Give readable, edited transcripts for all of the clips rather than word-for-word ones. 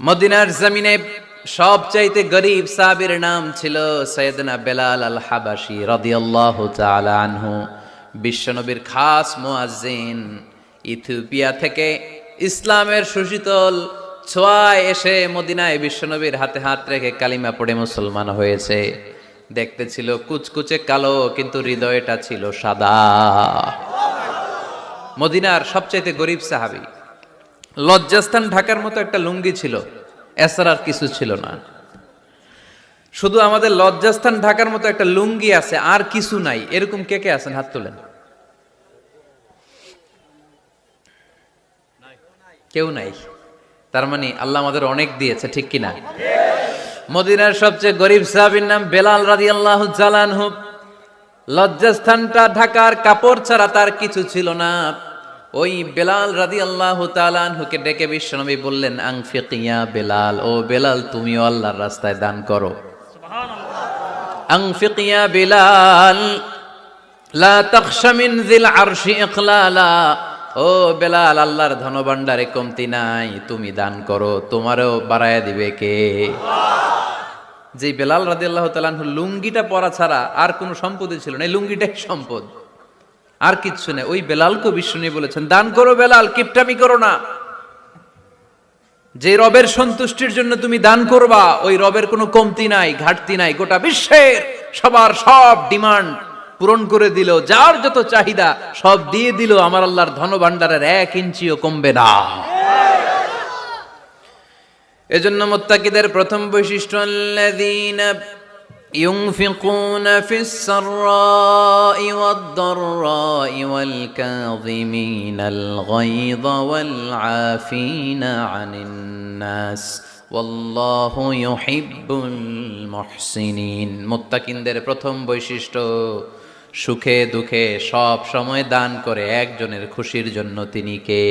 মদিনার জমিনে সবচাইতে গরীব সাহাবীর নাম ছিল সৈয়দনা বেলাল আল হাবাসী রাদিয়াল্লাহু তাআলা আনহু। বিশ্বনবীর খাস মুয়াজ্জিন, ইথিওপিয়া থেকে ইসলামের সুশীতল ছোঁয়ায় এসে মদিনায় বিশ্বনবীর হাতে হাত রেখে কালিমা পড়ে মুসলমান হয়েছে। দেখতে ছিল কুচকুচে কালো, কিন্তু হৃদয়টা ছিল সাদা। মদিনার সবচাইতে গরীব সাহাবী। লজ্জাস্থান ঢাকার মতো একটা লুঙ্গি ছিল, এছাড়া আর কিছু ছিল না। শুধু আমাদের লজ্জাস্থান ঢাকার মতো একটা লুঙ্গি আছে, আর কিছু নাই। এরকম কে কে আছেন? হাত তোলেন। কেউ নাই। তার মানে আল্লাহ আমাদের অনেক দিয়েছে, ঠিক কিনা? মদিনার সবচেয়ে গরীব সাহাবীর নাম বেলাল রাদিয়াল্লাহু তাআলা আনহু। লজ্জাস্থানটা ঢাকার কাপড় ছাড়া তার কিছু ছিল না। ওই বেলাল রাদিয়াল্লাহু তাআলা আনহুকে ডেকে বিশ্বনবী বললেন, আনফিক ইয়া বেলাল, ও বেলাল তুমিও আল্লাহর রাস্তায় দান করো। সুবহানাল্লাহ। আনফিক ইয়া বেলাল লা তাখশা মিন যিল আরশি ইকলালা, ও বেলাল আল্লাহর ধনভাণ্ডারে কমতি নাই, তুমি দান করো, তোমারও বাড়ায়া দিবে কে? যে বেলাল রাদিয়াল্লাহু তাআলা আনহু লুঙ্গিটা পরা ছাড়া আর কোনো সম্পদই ছিল না, এই লুঙ্গিটাই সম্পদ, আর কিচ্ছু নেই। ওই বেলালকে বিষ্ণু বলেছেন, দান করো বেলাল, কিপটামি করো না। যে রবের সন্তুষ্টির জন্য তুমি দান করবা, ওই রবের কোনো কমতি নাই, ঘাটতি নাই। গোটা বিশ্বের সবার সব ডিমান্ড পূরণ করে দিল, যার যত চাহিদা সব দিয়ে দিল, আমার আল্লাহর ধনভাণ্ডারের 1 ইঞ্চিও কমবে না। এজন্য মুত্তাকিদের প্রথম বৈশিষ্ট্য, আল্লাযীনা ينفقون في السراء والضراء والكاظمين الغيظ والعافين عن الناس والله يحب المحسنين। মুত্তাকিনদের প্রথম বৈশিষ্ট্য, সুখে দুঃখে সব সময় দান করে একজনের খুশির জন্য। তিনি কে?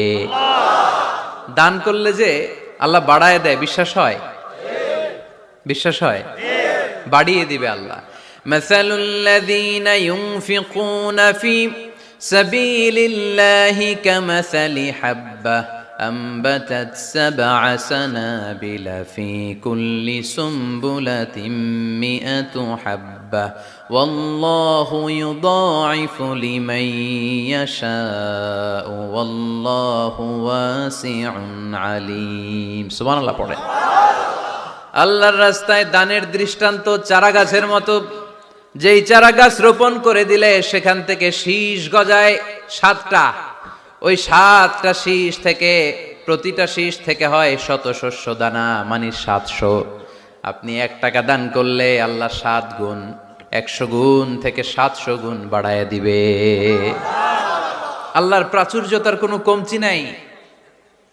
দান করলে যে আল্লাহ বাড়ায় দেয়, বিশ্বাস হয়? বিশ্বাস হয়? বাড়িয়ে দিবে আল্লাহ। মাসালুল্লাযীনা ইউনফিকুনা ফি সাবিলিল্লাহি কামাসালি হাব্বা আমবাতাত সাবআ সানাবিলা ফি কুল্লি সুমবুলাতিন মিআতু হাব্বা ওয়াল্লাহু ইউদাঈফু লিমান ইয়াশাউ ওয়াল্লাহু ওয়াসিউন আলীম। সুবহানাল্লাহ পড়ে। আল্লাহর রাস্তায় দানের দৃষ্টান্ত চারা গাছের মতো। যেই চারা গাছ রোপণ করে দিলে সেখান থেকে শীষ গজায় 7টা। ওই 7টা শীষ থেকে, প্রতিটা শীষ থেকে হয় শত শস্য দানা, মানে 700। আপনি 1 টাকা দান করলে আল্লাহ 7 গুণ, 100 গুণ থেকে 700 গুণ বাড়ায় দিবে। আল্লাহর প্রাচুর্যতার কোনো কমতি নাই,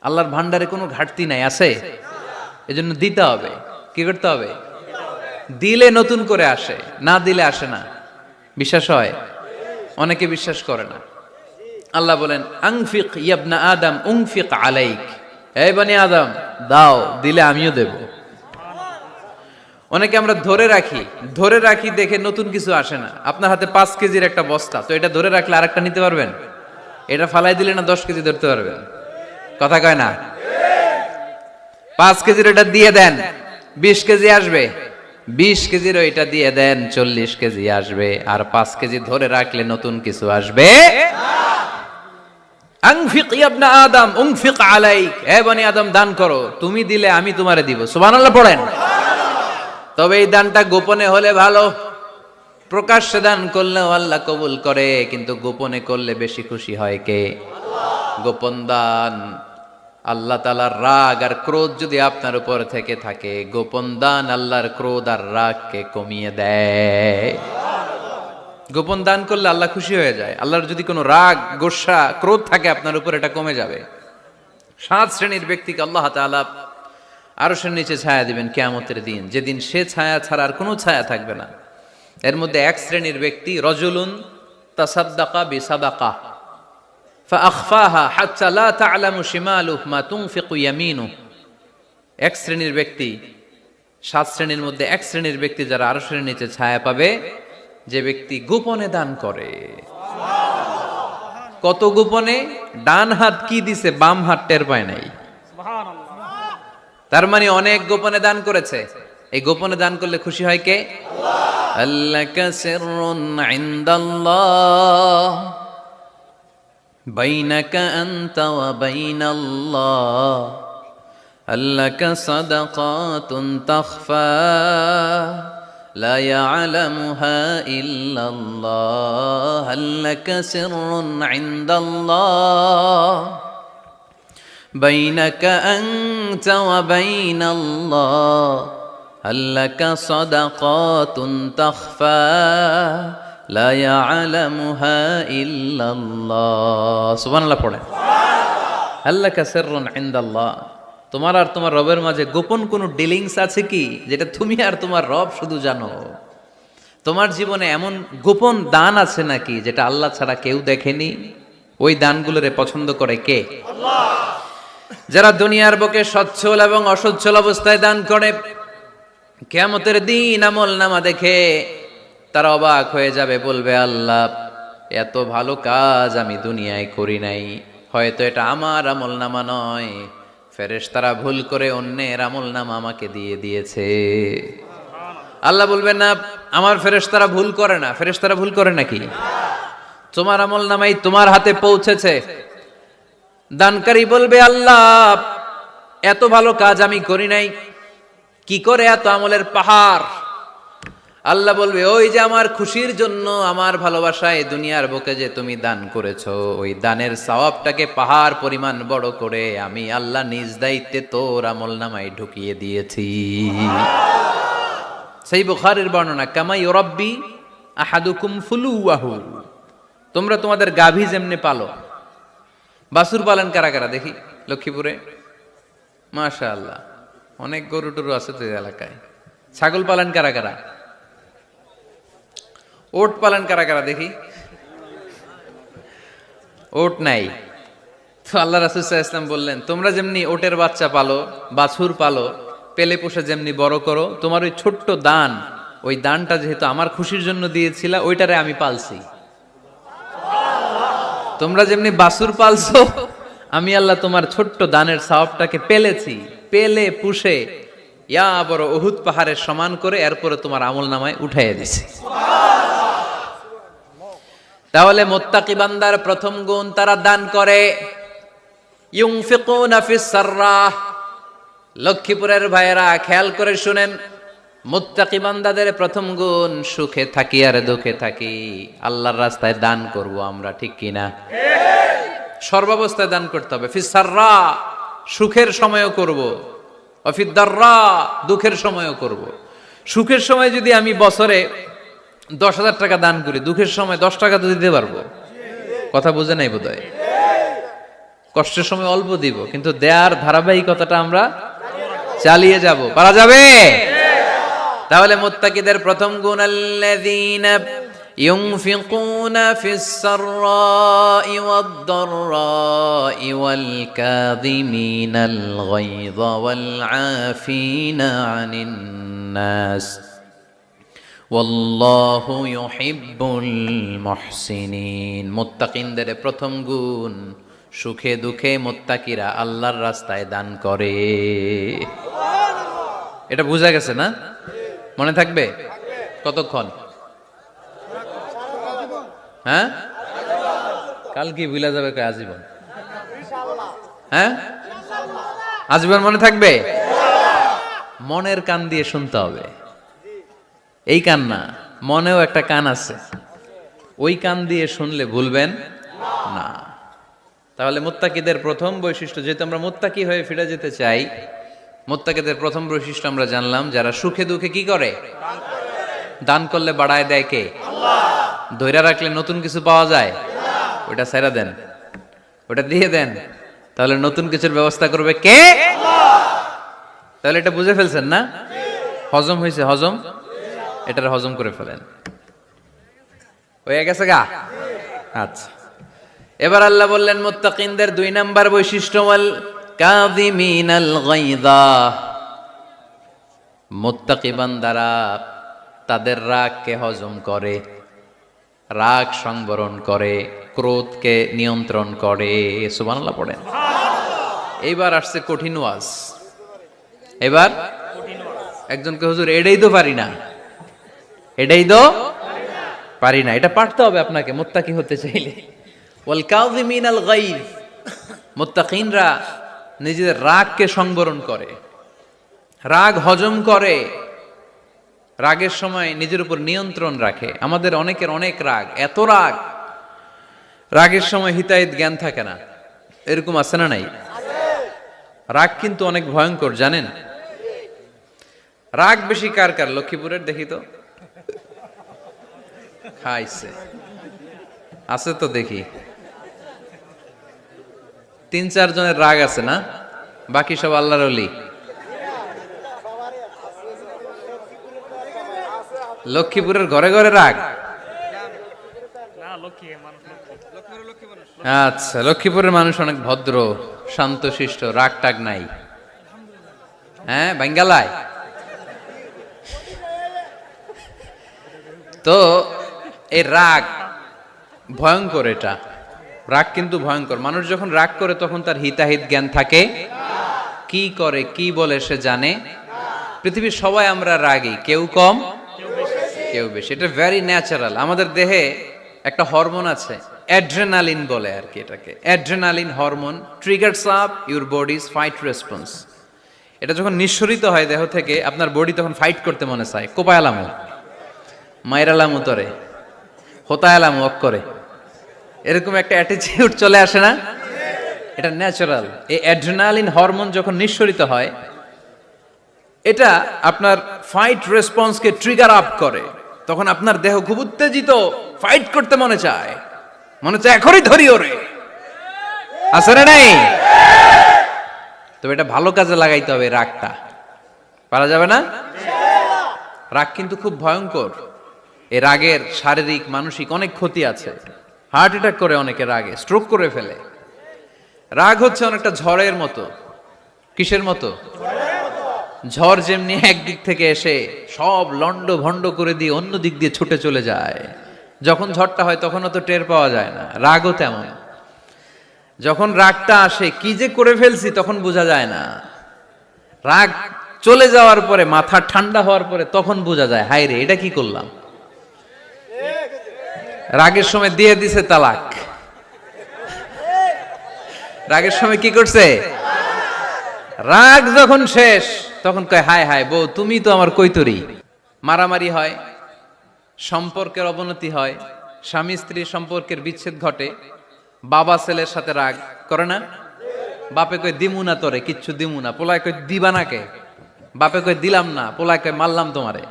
আল্লাহর ভান্ডারে কোনো ঘাটতি নাই। আছে? এজন্য দিতে হবে। কি করতে হবে? দিলে নতুন করে আসে, না দিলে আসে না। বিশ্বাস হয়? অনেকে বিশ্বাস করে না। আল্লাহ বলেন, আনফিক ইয়া আদম উনফিক আলাইক, এই বনি আদম দাও, দিলে আমিও দেব। অনেকে আমরা ধরে রাখি দেখে নতুন কিছু আসে না। আপনার হাতে 5 কেজির একটা বস্তা, তো এটা ধরে রাখলে আরেকটা নিতে পারবেন? এটা ফালাই দিলে না 10 কেজি ধরতে পারবেন? কথা কয় না? 5 কেজির এটা দিয়ে দেন, 20 কেজি আসবে। 20 কেজির ওইটা দিয়ে দেন, 40 কেজি আসবে। আর 5 কেজি ধরে রাখলে নতুন কিছু আসবে। আনফিক ইয়া ইবনা আদম উনফিক আলাইক, হে বনি আদম দান করো, তুমি দিলে আমি তোমারে দিব। সুবহানাল্লাহ পড়েন। তবে এই দানটা গোপনে হলে ভালো। প্রকাশ্যে দান করলেও আল্লাহ কবুল করে, কিন্তু গোপনে করলে বেশি খুশি হয় কে? গোপন দান। আল্লাহ তাআলার রাগ আর ক্রোধ যদি আপনার উপর থেকে থাকে, গোপন দান আল্লাহর ক্রোধ আর রাগকে কমিয়ে দেয়। গোপন দান করলে আল্লাহ খুশি হয়ে যায়। আল্লাহর যদি কোনো রাগ, গোসা, ক্রোধ থাকে আপনার উপর, এটা কমে যাবে। 7 শ্রেণীর ব্যক্তিকে আল্লাহ তাআলা আরশের নিচে ছায়া দিবেন কিয়ামতের দিন, যেদিন সে ছায়া ছাড়া আর কোনো ছায়া থাকবে না। এর মধ্যে 1 শ্রেণীর ব্যক্তি, রজুলুন তাসাদ্দাকা বিসাদাকা ফাআখফাহা হাত্তা লা তা'লামু শিমালুহু মা তুনফিকু ইয়ামিনুহু। 1 শ্রেণীর ব্যক্তি, 7 শ্রেণীর মধ্যে 1 শ্রেণীর ব্যক্তি যারা আরশের নিচে ছায়া পাবে, যে ব্যক্তি গোপনে দান করে। কত গোপনে? ডান হাত কি দিছে, বাম হাত টের পায় নাই। তার মানে অনেক গোপনে দান করেছে। এই গোপনে দান করলে খুশি হয় কে? আল্লাকা সিররুন ইনদাল্লাহ বাইনাকা আনতা ওয়া বাইনাল্লাহ আল্লাকা সাদাকাতুন তাখফা লা ইয়ালামুহা ইল্লাল্লাহ আল্লাকা সিররুন ইনদাল্লাহ বাইনাকা আনতা ওয়া বাইনাল্লাহ আল্লাকা সাদাকাতুন তাখফা লা ইয়ালামুহা ইল্লাল্লাহ। সুবহানাল্লাহ পড়েন। আল্লাকা সিররুন ইনদাল্লাহ, তোমার আর তোমার রবের মাঝে গোপন কোনো ডিলিংস আছে কি যেটা তুমি আর তোমার রব শুধু জানো? তোমার জীবনে এমন গোপন দান আছে নাকি যেটা আল্লাহ ছাড়া কেউ দেখেনি? ওই দানগুলোরে পছন্দ করে কে? আল্লাহ। যারা দুনিয়ার বুকে সচ্ছল এবং অসচ্ছল অবস্থায় দান করে, কিয়ামতের দিন আমল নামা দেখে তারা অবাক হয়ে যাবে, বলবে আল্লাহ এত ভালো কাজ আমি দুনিয়ায় করি নাই, হয়তো এটা আমার আমল নামা নয়, ফেরেশতারা ভুল করে অন্যের আমল নামা আমাকে দিয়ে দিয়েছে। আল্লাহ বলবেন না আমার ফেরেশতারা ভুল করে না। ফেরেশতারা ভুল করে নাকি? তোমার আমল নামাই তোমার হাতে পৌঁছেছে। দানকারী বলবে আল্লাহ এত ভালো কাজ আমি করি নাই, কি করে এত আমলের পাহাড়? আল্লাহ বলবে ওই যে আমার খুশির জন্য, আমার ভালোবাসায় দুনিয়ার বুকে যে তুমি দান করেছো, ওই দানের সওয়াবটাকে পাহাড় পরিমাণ বড় করে আমি আল্লাহ নিজ দায়িত্বে তোর আমল নামায় ঢুকিয়ে দিয়েছি। সেই বুখারীর বর্ণনা, কামা ইউরাব্বি আহাদুকুম ফুলুয়াহু, তোমরা তোমাদের গাভী যেমনি পালো। বাছুর পালন কারা কারা দেখি লক্ষ্মীপুরে? মাশাআল্লাহ, অনেক গরু টরু আছে তো এলাকায়। ছাগল পালন কারা কারা? ওট পালন কারা কারা দেখি? ওট নাই তো আল্লাহ রাসূল সাল্লাল্লাহু আলাইহি ওয়াসাল্লাম বললেন তোমরা যেমনি ওটের বাচ্চা পালো, বাছুর পালো, পেলে পোষে যেমনি বড় করো, তোমার ওই ছোট্ট দান, ওই দানটা যেহেতু আমার খুশির জন্য দিয়েছিলা, ওইটারে আমি পালছি। তোমরা যেমনি বাছুর পালছো, আমি আল্লাহ তোমার ছোট্ট দানের সওয়াবটাকে পেলেছি, পেলে পুষে ইয়া বড় উহুদ পাহাড়ের সমান করে এরপরে তোমার আমল নামায় উঠাইয়া দিছি। তাহলে মুত্তাকি বান্দার প্রথম গুণ, তারা দান করে। ইউনফিকুনা ফিস সাররাহ। লক্ষ্মীপুরের ভাইয়েরা খেয়াল করে শুনেন, মুত্তাকি বান্দাদের প্রথম গুণ, সুখে থাকি আর দুঃখে থাকি আল্লাহর রাস্তায় দান করব আমরা, ঠিক কিনা? সর্বাবস্থায় দান করতে হবে। ফিস সাররা, সুখের সময়ও করব, অফিদ দাররা, দুঃখের সময়ও করব। সুখের সময় যদি আমি বছরে 10,000 টাকা দান করি, দুঃখের সময় 10 টাকা তো দিতে পারবো। কথা বুঝে নাই বোধহয়? কষ্টের সময় অল্প দিব, কিন্তু দেয়ার ধারাবাহিকতাটা আমরা চালিয়ে যাব। পারা যাবে? তাহলে মুত্তাকিদের প্রথম গুণ, আল্লাযীনা ইউনফিকুনা ফিস সাররাই ওয়াদ দাররাই ওয়াল কাযিমিনাল গায়যা ওয়াল আফিনা আনিন নাস ওয়াল্লাহু ইউহিব্বুল মুহসিনিন। মুত্তাকিনদের প্রথম গুণ, সুখে দুঃখে মুত্তাকিরা আল্লাহর রাস্তায় দান করে। এটা বোঝা গেছে না? মনে থাকবে কতক্ষণ? হ্যাঁ, কাল কি ভুলা যাবে? আজীবন। হ্যাঁ, আজীবন মনে থাকবে। মনের কান দিয়ে শুনতে হবে। এই কান না, মনেও একটা কান আছে, ওই কান দিয়ে শুনলে ভুলবেন না। তাহলে মুত্তাকিদের প্রথম বৈশিষ্ট্য, যেহেতু আমরা মুত্তাকি হয়ে ফিরে যেতে চাই, মুত্তাকিদের প্রথম বৈশিষ্ট্য আমরা জানলাম, যারা সুখে দুঃখে কি করে? দান করলে বাড়ায় দেয় কে? আল্লাহ। ধৈর্য রাখলে নতুন কিছু পাওয়া যায়? ওটা ছেড়ে দেন, ওটা দিয়ে দেন, তাহলে নতুন কিছুর ব্যবস্থা করবে কে? আল্লাহ। তাহলে এটা বুঝে ফেলছেন না? হজম হয়েছে? হজম, এটার হজম করে ফেলেন। হয়ে গেছে গা? আচ্ছা, এবার আল্লাহ বললেন মুত্তাকিনদের 2 নাম্বার বৈশিষ্ট্য, ওয়াল কাযিমিনাল গায়যা। মুত্তাকি বান্দারা তাদের রাগকে হজম করে, রাগ সংবরণ করে, ক্রোধকে নিয়ন্ত্রণ করে। সুবহানাল্লাহ পড়েন। এইবার আসছে কঠিন ওয়াজ। এবার একজনকে হুজুর এটাই তো পারি না, এটাই তো পারি না, এটা পারতে হবে আপনাকে মুত্তাকি হতে চাইলে। ওয়াল কাযিমিনাল গায়জ, মুত্তাকিনরা নিজেদের রাগকে সংবরণ করে, রাগ হজম করে, রাগের সময় নিজের উপর নিয়ন্ত্রণ রাখে। আমাদের অনেকের অনেক রাগ, এত রাগ, রাগের সময় হিতাহিত জ্ঞান থাকে না, এরকম আছে না নাই? রাগ কিন্তু অনেক ভয়ঙ্কর জানেন। রাগ বেশি কার কার? লক্ষ্মীপুরের দেখি তো, খাইছে আছে তো দেখি, 3-4 জনের রাগ আছে না, বাকি সব আল্লাহর ওলি। লক্ষ্মীপুরের ঘরে ঘরে রাগ? আচ্ছা, লক্ষ্মীপুরের মানুষ অনেক ভদ্র, শান্তশিষ্ট, রাগ টাগ নাই। হ্যাঁ, বাঙ্গালায় তো এই রাগ ভয়ঙ্কর, এটা রাগ কিন্তু ভয়ঙ্কর। মানুষ যখন রাগ করে তখন তার হিতাহিত জ্ঞান থাকে, কি করে কি বলে সে জানে। পৃথিবীর সবাই আমরা রাগী, কেউ কম কেউ বেশি, এটা ভেরি ন্যাচারাল। আমাদের দেহে একটা হরমোন আছে, অ্যাড্রেনালিন বলে আর কি এটাকে। Adrenaline hormone triggers up your bodies fight response. এটা যখন নিঃসরিত হয় দেহ থেকে, আপনার বডি তখন ফাইট করতে মনে চায়, কোপায়ালামু, মাইরালামু তরে, হোতায়ালামু অক করে, এরকম একটা অ্যাটিটিউড চলে আসে না? এটা ন্যাচারাল। এই অ্যাড্রেনালিন হরমোন যখন নিঃসরিত হয়, এটা আপনার ফাইট রেসপন্সকে ট্রিগার আপ করে। তখন আপনার দেহ খুব উত্তেজিত, ফাইট করতে মনে চায়, মনে চায় এখনই ধরি ওরে, আছে না নাই? তবে এটা ভালো কাজে লাগাইতে হবে, রাগটা পারা যাবে না। রাগ কিন্তু খুব ভয়ঙ্কর। এই রাগের শারীরিক মানসিক অনেক ক্ষতি আছে। হার্ট অ্যাটাক করে অনেকে রাগে, স্ট্রোক করে ফেলে। রাগ হচ্ছে অনেকটা ঝড়ের মতো। কিসের মতো? ঝড় যেমনি একদিক থেকে এসে সব লন্ড ভন্ড করে দিয়ে অন্য দিক দিয়ে ছুটে চলে যায়, যখন ঝড়টা হয় তখন তো টের পাওয়া যায় না। রাগও তেমন, যখন রাগটা আসে কি যে করে ফেলছি তখন বোঝা যায় না। রাগ চলে যাওয়ার পরে, মাথা ঠান্ডা হওয়ার পরে তখন বোঝা যায়, হায় রে এটা কি করলাম। রাগের সময় দিয়ে দিছে তালাক। রাগের সময় কি করছে? রাগ যখন শেষ তখন কয় হায় হায় বউ তুমি তো আমার কৈতরি। মারামারি হয়, সম্পর্কের অবনতি হয়, স্বামী স্ত্রীর সম্পর্কের বিচ্ছেদ ঘটে, বাবা ছেলের সাথে রাগ করে না? বাপে কয় দিমু না তোরে, কিচ্ছু দিমু না, পোলায় কয় দিবা না কে? বাপে কয় দিলাম না, পোলায় কয় মারলাম তোমারে।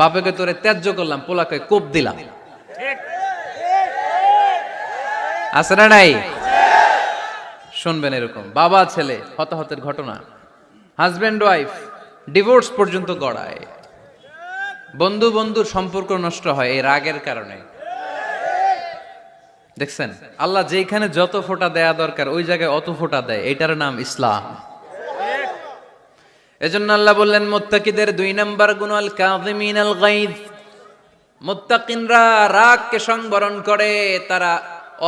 বাপে কয় তোরে ত্যায্য করলাম, পোলা কয় কোপ দিলাম। আছে না নাই? শুনবেন এরকম বাবা ছেলে হতাহতের ঘটনা, হাজব্যান্ড ওয়াইফ ডিভোর্স পর্যন্ত গড়ায়, বন্ধু বন্ধুর সম্পর্ক নষ্ট হয় এই রাগের কারণে। দেখছেন, আল্লাহ যেখানে যত ফোঁটা দেয়া দরকার ওই জায়গায় অত ফোঁটা দেয়, এটার নাম ইসলাম। এজন্য আল্লাহ বললেন মুত্তাকিদের 2 নাম্বার গুণ আল কাযিমিনাল গায়জ। মুত্তাকিনরা রাগকে সংবরণ করে, তারা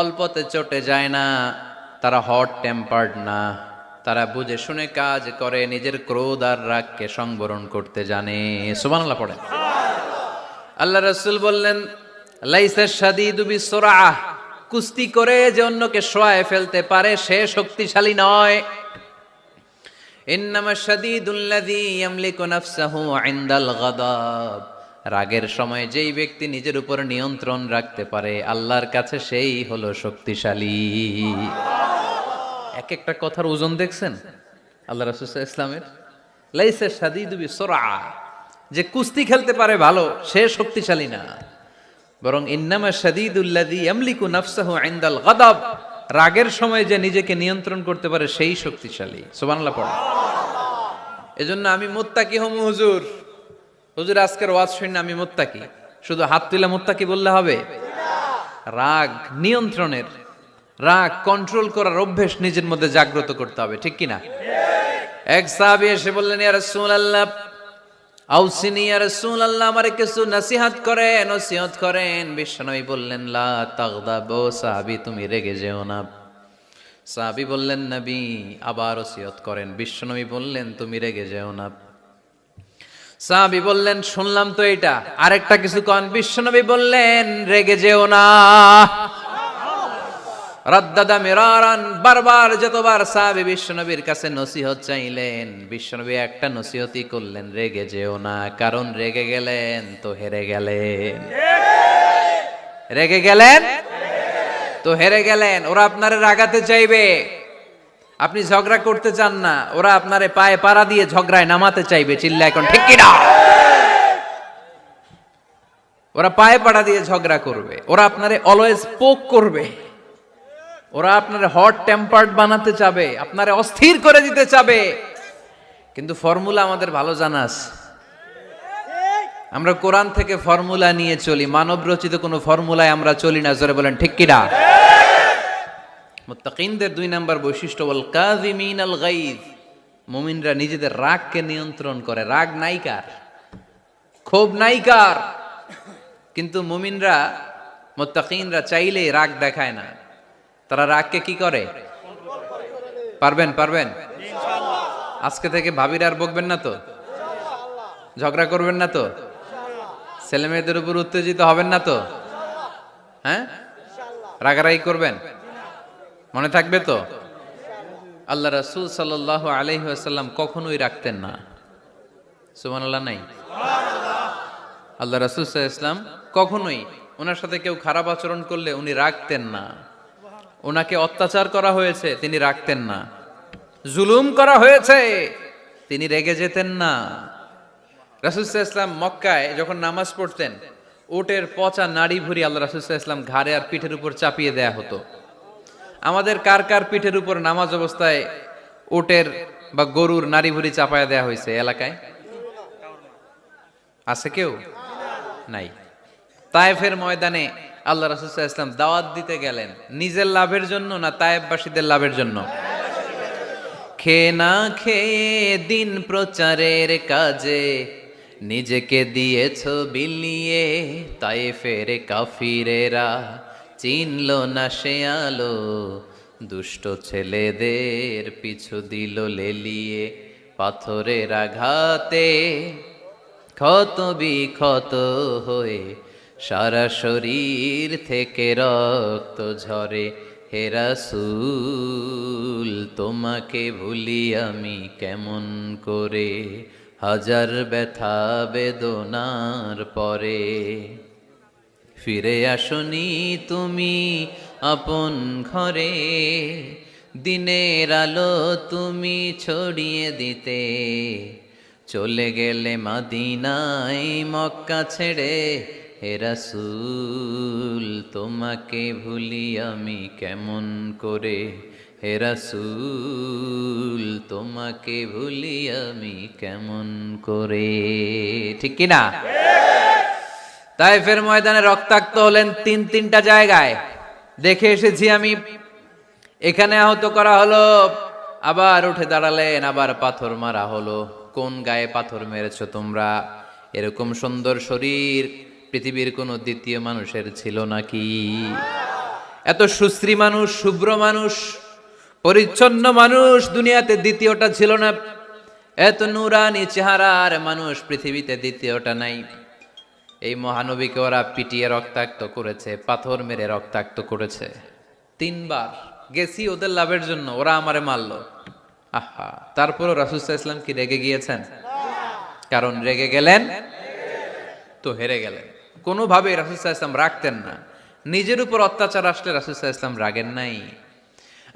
অল্পতে চটে যায় না, তারা হট টেম্পার্ড না, তারা বুঝে শুনে কাজ করে, নিজের ক্রোধ আর রাগকে সংবরণ করতে জানে। সুবহানাল্লাহ পড়েন। আল্লাহ রাসূল বললেন লাইসা শাদীদু বিসুরআহ, কুস্তি করে যে অন্যকে শোয়ায় ফেলতে পারে সে শক্তিশালী নয়। ইন্নামা শাদীদুল্লাযী ইয়ামলিকু নাফসাহু ইনদাল গাদাব, রাগের সময় যেই ব্যক্তি নিজের উপর নিয়ন্ত্রণ রাখতে পারে আল্লাহর কাছে সেই হলো শক্তিশালী। এক একটা কথার ওজন দেখছেন আল্লাহ রাসূল সাল্লাল্লাহু আলাইহি ওয়াসাল্লামের। লাইসা শাদীদু বিসুরআহ, যে কুস্তি খেলতে পারে ভালো সে শক্তিশালী না, বরং ইন্নামা শাদীদুল্লাযী ইয়ামলিকু নাফসাহু ইনদাল গাদাব, রাগের সময় যে নিজেকে নিয়ন্ত্রণ করতে পারে সেই শক্তিশালী। সুবহানাল্লাহ পড়ে। এজন্য আমি মুত্তাকি হমু হুজুর, হুজুর আজকের ওয়াজ শুনে আমি মুত্তাকি, শুধু হাত তুলে মুত্তাকি বললে হবে? রাগ নিয়ন্ত্রণের, রাগ কন্ট্রোল করার অভ্যেস নিজের মধ্যে জাগ্রত করতে হবে, ঠিক কিনা? এক সাহাবী এসে বললেন ইয়া রাসূলুল্লাহ আউসিনি ইয়া রাসূলুল্লাহ, আমারে কিছু নসিহত করেন, নসিহত করেন। বিশ্বনবী বললেন লা তাগদাব, ও সাহাবী তুমি রেগে যেও না। সাহাবী বললেন, নবী আবার ওসিয়ত করেন। বিশ্বনবী বললেন, তুমি রেগে যেও না। সাহাবী বললেন, শুনলাম তো এটা, আরেকটা কিছু কন। বিশ্বনবী বললেন, রেগে যেও না। রাদ্দাদা মিরারান, বারবার যতবার সাহাবী বিশ্বনবীর কাছে নসিহত চাইলেন, বিশ্বনবী একটা নসিহতই করলেন, রেগে যেও না, কারণ রেগে গেলেন তো হেরে গেলেন। রেগে গেলেন তো হেরে গেলেন। ওরা আপনারে রাগাতে চাইবে, আপনি ঝগড়া করতে চান না, ওরা আপনারে পায়ে পাড়া দিয়ে ঝগড়ায় নামাতে চাইবে। চিল্লা এখন ঠিক কিনা? ওরা পায়ে পাড়া দিয়ে ঝগড়া করবে, ওরা আপনারে অলওয়েজ পোক করবে, ওরা আপনার হট টেম্পার্ড বানাতে চাবে, আপনারে অস্থির করে দিতে চাবে। কিন্তু ফর্মুলা আমাদের ভালো জানা আছে। আমরা কোরআন থেকে ফর্মুলা নিয়ে চলি, মানব রচিত কোনো ফর্মুলায় আমরা চলি না। জোরে বলেন ঠিক কিনা? মুত্তাকিনদের 2 নাম্বার বৈশিষ্ট্য, ওয়াল কাযিমিনাল গায়জ, মুমিনরা নিজেদের রাগকে নিয়ন্ত্রণ করে। রাগ নাইকার, ক্ষোভ নাইকার, কিন্তু মুমিনরা, মুত্তাকিনরা চাইলে রাগ দেখায় না। তারা রাগকে কি করে? পারবেন পারবেন আজকে থেকে ভাবির আর বকবেন না তো, ঝগড়া করবেন না তো, ছেলে মেয়েদের উপর উত্তেজিত হবেন না তো, হ্যাঁ? রাগারাগি করবেন? মনে থাকবে তো? আল্লাহ রাসূল সাল্লাল্লাহু আলাইহি ওয়াসাল্লাম কখনোই রাখতেন না। সুবহানাল্লাহ নাই? আল্লাহ রাসূল সাল্লাল্লাহু আলাইহি ওয়াসাল্লাম কখনোই, ওনার সাথে কেউ খারাপ আচরণ করলে উনি রাখতেন না। ওনাকে অত্যাচার করা হয়েছে, তিনি রাখতেন না। জুলুম করা হয়েছে, তিনি রেগে যেতেন না। রাসূল সাল্লাল্লাহু আলাইহি ওয়াসাল্লাম মক্কায় যখন নামাজ পড়তেন, উটের পচা নাড়ি ভুঁড়ি আল্লাহ রাসূল সাল্লাল্লাহু আলাইহি ওয়াসাল্লাম ঘাড়ে আর পিঠের উপর চাপিয়ে দেয়া হতো। আমাদের কার কার পিঠের উপর নামাজ অবস্থায় উটের বা গরুর নাড়ি ভুঁড়ি চাপায়া দেয়া হয়েছে এলাকায়? আছে কেউ? নাই। তায়েফের ময়দানে আল্লাহ রাসূল সাল্লাল্লাহু আলাইহি ওয়াসাল্লাম দাওয়াত দিতে গেলেন, নিজের লাভের জন্য না তায়েফবাসীদের লাভের জন্য? খেয়ে না খেয়ে দিন প্রচারের কাজে নিজেকে দিয়েছ বিলিয়ে, তায়েফের কাফিরেরা চিনল না সে আলো, দুষ্ট ছেলেদের পিছু দিল লেলিয়ে, পাথরের আঘাতে ক্ষত বিক্ষত হয়ে সারা শরীর থেকে রক্ত ঝরে। হে রাসূল তোমাকে ভুলি আমি কেমন করে, হাজার ব্যথা বেদনার পরে। ফিরে আসনি তুমি আপন ঘরে, দিনের আলো তুমি ছড়িয়ে দিতে, চলে গেলে মদিনায় মক্কা ছেড়ে। হে রাসূল তোমাকে ভুলি আমি কেমন করে, হে রাসূল তোমাকে ভুলি আমি কেমন করে। ঠিক কি না? তায়েফের ময়দানে রক্তাক্ত হলেন 3টা জায়গায়, দেখে এসেছি আমি। এখানে আহত করা হলো, আবার উঠে দাঁড়ালেন, আবার পাথর মারা হলো। কোন গায়ে পাথর মেরেছো তোমরা? এরকম সুন্দর শরীর পৃথিবীর কোন দ্বিতীয় মানুষের ছিল নাকি? এত সুশ্রী মানুষ, শুভ্র মানুষ, পরিচ্ছন্ন মানুষ দুনিয়াতে দ্বিতীয়টা ছিল না। এত নুরানি চেহারার মানুষ পৃথিবীতে দ্বিতীয়টা নাই। এই মহানবীকে ওরা পিটিয়ে রক্তাক্ত করেছে, পাথর মেরে রক্তাক্ত করেছে। 3 বার গেছি ওদের লাভের জন্য, ওরা আমারে মারলো। আহা, তারপরও রাসূল সাল্লাল্লাহু আলাইহি ওয়াসাল্লাম কি রেগে গিয়েছেন? কারণ রেগে গেলেন তো হেরে গেলেন। কোনোভাবে রাসূল সাল্লাল্লাহু আলাইহি ওয়াসাল্লাম রাখতেন না। নিজের উপর অত্যাচার আসলে রাসূল সাল্লাল্লাহু আলাইহি ওয়াসাল্লাম রাগেন নাই।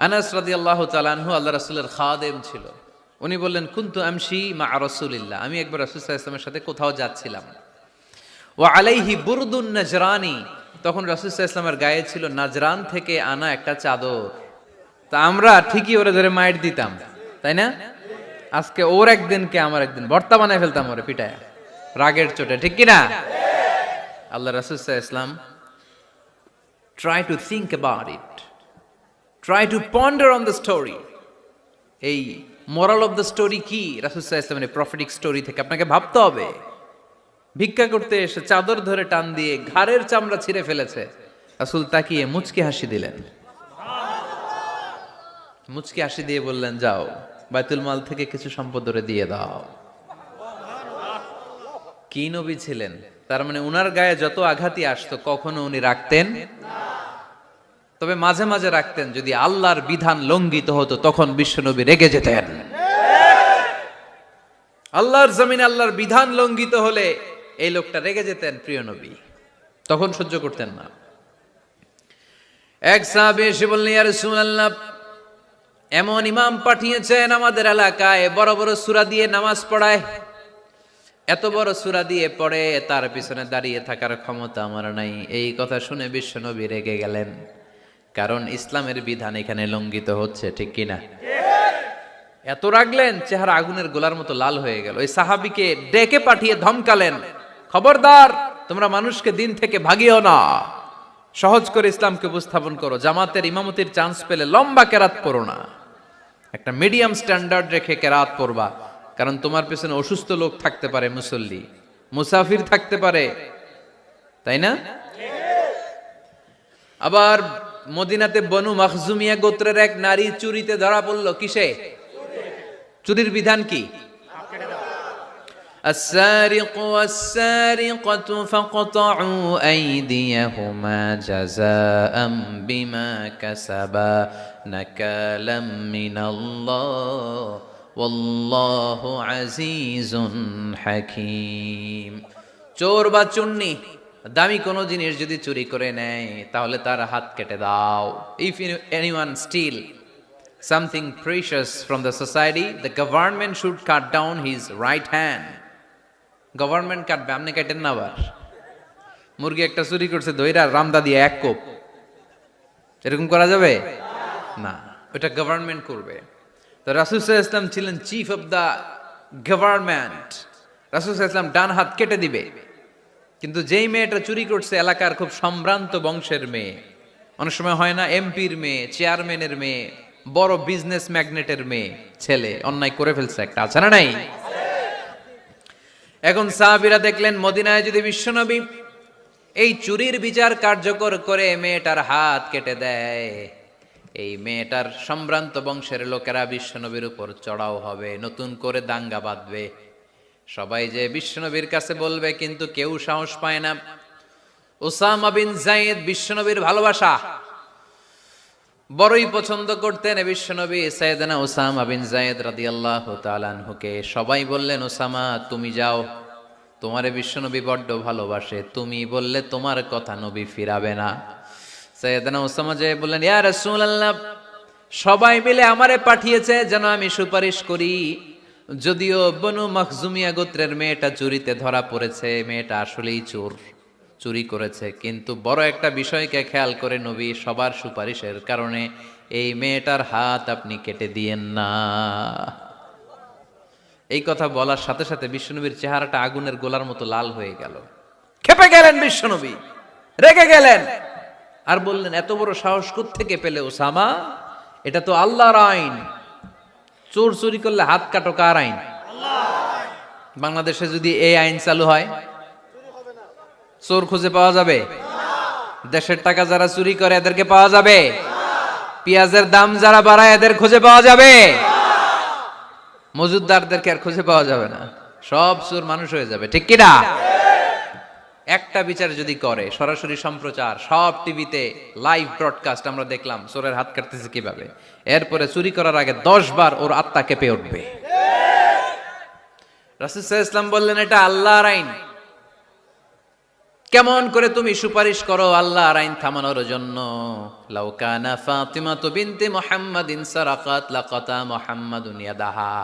আনাস রাদিয়াল্লাহু তাআলা আনহু আল্লাহ রাসূলের খাদেম ছিল। উনি বললেন, কুনতু আমশি মা রাসূলিল্লাহ, আমি একবার রাসূল সাল্লাল্লাহু আলাইহি ওয়াসাল্লামের সাথে কোথাও যাচ্ছিলাম। ওয়া আলাইহি বুরদুন নাজরানি, তখন রাসূল সাল্লাল্লাহু আলাইহি ওয়াসাল্লামের গায়ে ছিল নাজরান থেকে আনা একটা চাদর। তা আমরা ঠিকই ওরে ধরে মাইর দিতাম, তাই না? আজকে ওর একদিনকে আমার একদিন ভর্তা বানায় ফেলতাম ওরে পিটায় রাগের চোটে। ঠিক কি না? আল্লাহ রাসূল সাল্লাল্লাহু আলাইহি ওয়াসাল্লাম try to think about it, try to ponder on the story. এই moral of the story কি? রাসূল সাল্লাল্লাহু আলাইহি ওয়াসাল্লামের প্রফেটিক স্টোরি থেকে আপনাকে ভাবতে হবে। ভিক্ষা করতে এসে চাদর ধরে টান দিয়ে ঘাড়ের চামড়া ছিঁড়ে ফেলেছে, রাসূল তাকিয়ে মুচকি হাসি দিলেন। মুচকি হাসি দিয়ে বললেন, যাও বাইতুল মাল থেকে কিছু সম্পদ ওরে দিয়ে দাও। কি নবী ছিলেন! তার মানে উনার গায়ে যত আঘাতই আসতো কখনো উনি রাখতেন, তবে মাঝে মাঝে রাখতেন। যদি আল্লাহর বিধান লঙ্ঘিত হতো তখন বিশ্বনবী রেগে যেতেন। আল্লাহর জমিনে আল্লাহর বিধান লঙ্ঘিত হলে এই লোকটা রেগে যেতেন প্রিয় নবী, তখন সহ্য করতেন না। এক সাহাবী এসে বললেন, ইয়া রাসূলুল্লাহ, এমন ইমাম পাঠিয়েছেন আমাদের এলাকায়, বড় বড় সূরা দিয়ে নামাজ পড়ায়, এত বড় সূরা দিয়ে পড়ে, তার পিছনে দাঁড়িয়ে থাকার ক্ষমতা আমার নাই। এই কথা শুনে বিশ্বনবী রেগে গেলেন, কারণ ইসলামের বিধান এখানে লঙ্ঘিত হচ্ছে, ঠিক কিনা? এত রাগলেন, চেহারা আগুনের গোলার মতো লাল হয়ে গেল। ওই সাহাবীকে ডেকে পাঠিয়ে ধমকালেন, খবরদার, তোমরা মানুষকে দিন থেকে ভাগিও না, সহজ করে ইসলামকে উপস্থাপন করো। জামাতের ইমামতির চান্স পেলে লম্বা কেরাত পড়ো না, একটা মিডিয়াম স্ট্যান্ডার্ড রেখে কেরাত পড়বা, কারণ তোমার পেছনে অসুস্থ লোক থাকতে পারে, মুসল্লি, মুসাফির থাকতে পারে, তাই না? আবার মদিনাতে বনু মাখজুমিয়া গোত্রের এক নারী চুরিতে ধরা পড়লো। কিসে? চুরির বিধান কি? السارق والسارقة فاقطعوا أيديهما جزاء بما كسبا نكالا من الله والله عزيز حكيم। চোর বা চুন্নি দামি কোনো জিনিস যদি চুরি করে নেয় তাহলে তার হাত কেটে দাও। If anyone steal something precious from the society, the government should cut down his right hand. Government কাটবে, আপনি কাটেন না। আবার মুরগি একটা চুরি করছে, দইরা রামদা দিয়ে এক কোপ, এরকম করা যাবে না, ওটা গভর্নমেন্ট করবে। তো রাসূল সাল্লাল্লাহু আলাইহি ওয়াসাল্লাম ছিলেন চিফ অফ দা গভর্নমেন্ট, রাসূল সাল্লাল্লাহু আলাইহি ওয়াসাল্লাম ডান হাত কেটে দিবে। কিন্তু যেই মেয়েটা চুরি করছে এলাকার খুব সম্ভ্রান্ত বংশের মেয়ে, অনেক সময় হয় না এমপির মেয়ে, চেয়ারম্যানের মেয়ে, বড় বিজনেস ম্যাগনেটের মেয়ে, ছেলে অন্যায় করে ফেলছে একটা, আছে না নাই? এখন সাহাবীরা দেখলেন মদিনায় যদি বিশ্বনবী এই চুরির বিচার কার্যকর করে মেয়েটার হাত কেটে দেয়, এই মেয়েটার সম্ভ্রান্ত বংশের লোকেরা বিশ্বনবীর উপর চড়াও হবে, নতুন করে দাঙ্গা বাঁধবে, সবাই যে বিশ্বনবীর কাছে বলবে, কিন্তু কেউ সাহস পায় না। উসামা বিন যায়েদ বিশ্বনবীর ভালোবাসা বড়ই পছন্দ করতেন বিশ্বনবী। সাইয়েদনা উসামা বিন যায়েদ রাদিয়াল্লাহু তাআলা আনহুকে সবাই বললেন, উসামা তুমি যাও, তোমারে বিশ্বনবী বড্ড ভালোবাসে, তুমি বললে তোমার কথা নবী ফিরাবে না। সাইয়েদনা উসামা যে বললেন, ইয়া রাসূলুল্লাহ, সবাই মিলে আমারে পাঠিয়েছে যেন আমি সুপারিশ করি, যদিও বনু মাখজুমিয়া গোত্রের মেয়েটা চুরিতে ধরা পড়েছে, মেয়েটা আসলেই চোর, চুরি করেছে, কিন্তু বড় একটা বিষয়কে খেয়াল করে নবী সবার সুপারিশের কারণে এই মেয়েটার হাত আপনি কেটে দিয়েন না। এই কথা বলার সাথে সাথে বিশ্বনবীর চেহারাটা আগুনের গোলার মতো লাল হয়ে গেল, ক্ষেপে গেলেন বিশ্বনবী, রেগে গেলেন, আর বললেন, এত বড় সাহস কোত্থেকে পেলে ওসামা? এটা তো আল্লাহর আইন, চোর চুরি করলে হাত কাটো, কার আইন? বাংলাদেশে যদি এই আইন চালু হয় চোর খুঁজে পাওয়া যাবে? দেশের টাকা যারা চুরি করে এদেরকে পাওয়া যাবে? পেঁয়াজের দাম যারা বাড়ায় এদের খুঁজে পাওয়া যাবে? মজুদদারদেরকে আর খুঁজে পাওয়া যাবে না, সব চোর মানুষ হয়ে যাবে, ঠিক কিনা? একটা বিচার যদি করে, সরাসরি সম্প্রচার, সব টিভিতে লাইভ ব্রডকাস্ট, আমরা দেখলাম চোরের হাত কাটতেছে কিভাবে, এরপরে চুরি করার আগে 10 বার ওর আত্মা কেঁপে উঠবে। রাসূল সাল্লাল্লাহু আলাইহি ওয়াসাল্লাম বললেন, এটা আল্লাহর আইন, কেমন করে তুমি সুপারিশ করো আল্লাহর আইন থামানোর জন্য? লাউ কানা ফাতিমাতু বিনতে মুহাম্মাদিন সারাকাত লাকাতা মুহাম্মাদুন ইয়াদাহা।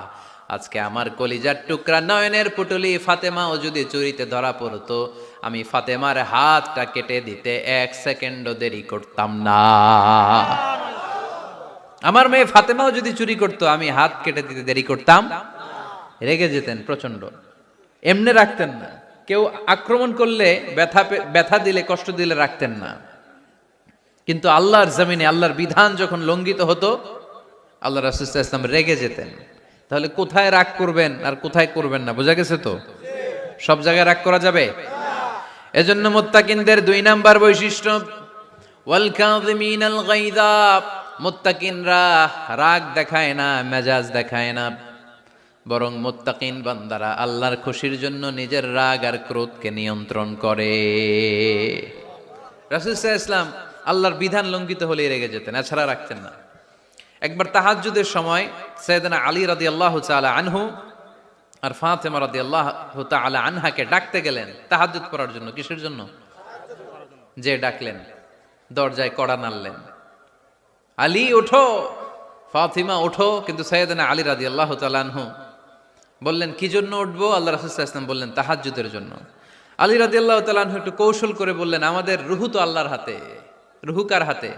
আজকে আমার কলিজার টুকরা নয়নের পুটলি ফাতেমাও যদি চুরিতে ধরা পড়তো, আমি ফাতেমার হাতটা কেটে দিতে 1 সেকেন্ডও দেরি করতাম না। আমার মেয়ে ফাতেমাও যদি চুরি করতো, আমি হাত কেটে দিতে দেরি করতাম। রেগে যেতেন প্রচন্ড, এমনি রাখতেন না, কেউ আক্রমণ করলে ব্যথা দিলে, কষ্ট দিলে রাখতেন না। কিন্তু আল্লাহর জমিনে আল্লাহর বিধান যখন লঙ্ঘিত হতো, আল্লাহ রাসূল সাল্লাল্লাহু আলাইহি ওয়াসাল্লাম রেগে যেতেন। তাহলে কোথায় রাগ করবেন আর কোথায় করবেন না বোঝা গেছে তো? সব জায়গায় রাগ করা যাবে? এজন্য মুত্তাকিনদের 2 নাম্বার বৈশিষ্ট্য, ওয়াল কাযিমিনাল গায়যা, মুত্তাকিনরা রাগ দেখায় না, মেজাজ দেখায় না, বরং মুত্তাকিন বান্দারা আল্লাহর খুশির জন্য নিজের রাগ আর ক্রোধকে নিয়ন্ত্রণ করে। রাসূল সাল্লাল্লাহু আলাইহি ওয়াসাল্লাম আল্লাহর বিধান লঙ্ঘিত হলেই রেগে যেতেন, এছাড়া রাখতেন না। একবার তাহাজ্জুদের সময় সাইয়েদনা আলী রাদিয়াল্লাহু তাআলা আনহু আর ফাতেমা রাদিয়াল্লাহু তাআলা আনহাকে ডাকতে গেলেন তাহাজ্জুদ পড়ার জন্য। কিসের জন্য? যে ডাকলেন, দরজায় কড়া নাড়লেন, আলী ওঠো, ফাতিমা ওঠো। কিন্তু সাইয়েদনা আলী রাদিয়াল্লাহু তাআলা আনহু বললেন কি জন্য উঠবো? আল্লাহ রাসূল সাল্লাল্লাহু আলাইহি ওয়াসাল্লাম বললেন তাহাজ্জুদের জন্য। আলী রাদিয়াল্লাহু তাআলা আনহু একটু কৌশল করে বললেন, আমাদের রুহু তো আল্লাহর হাতে। রুহু কার হাতে?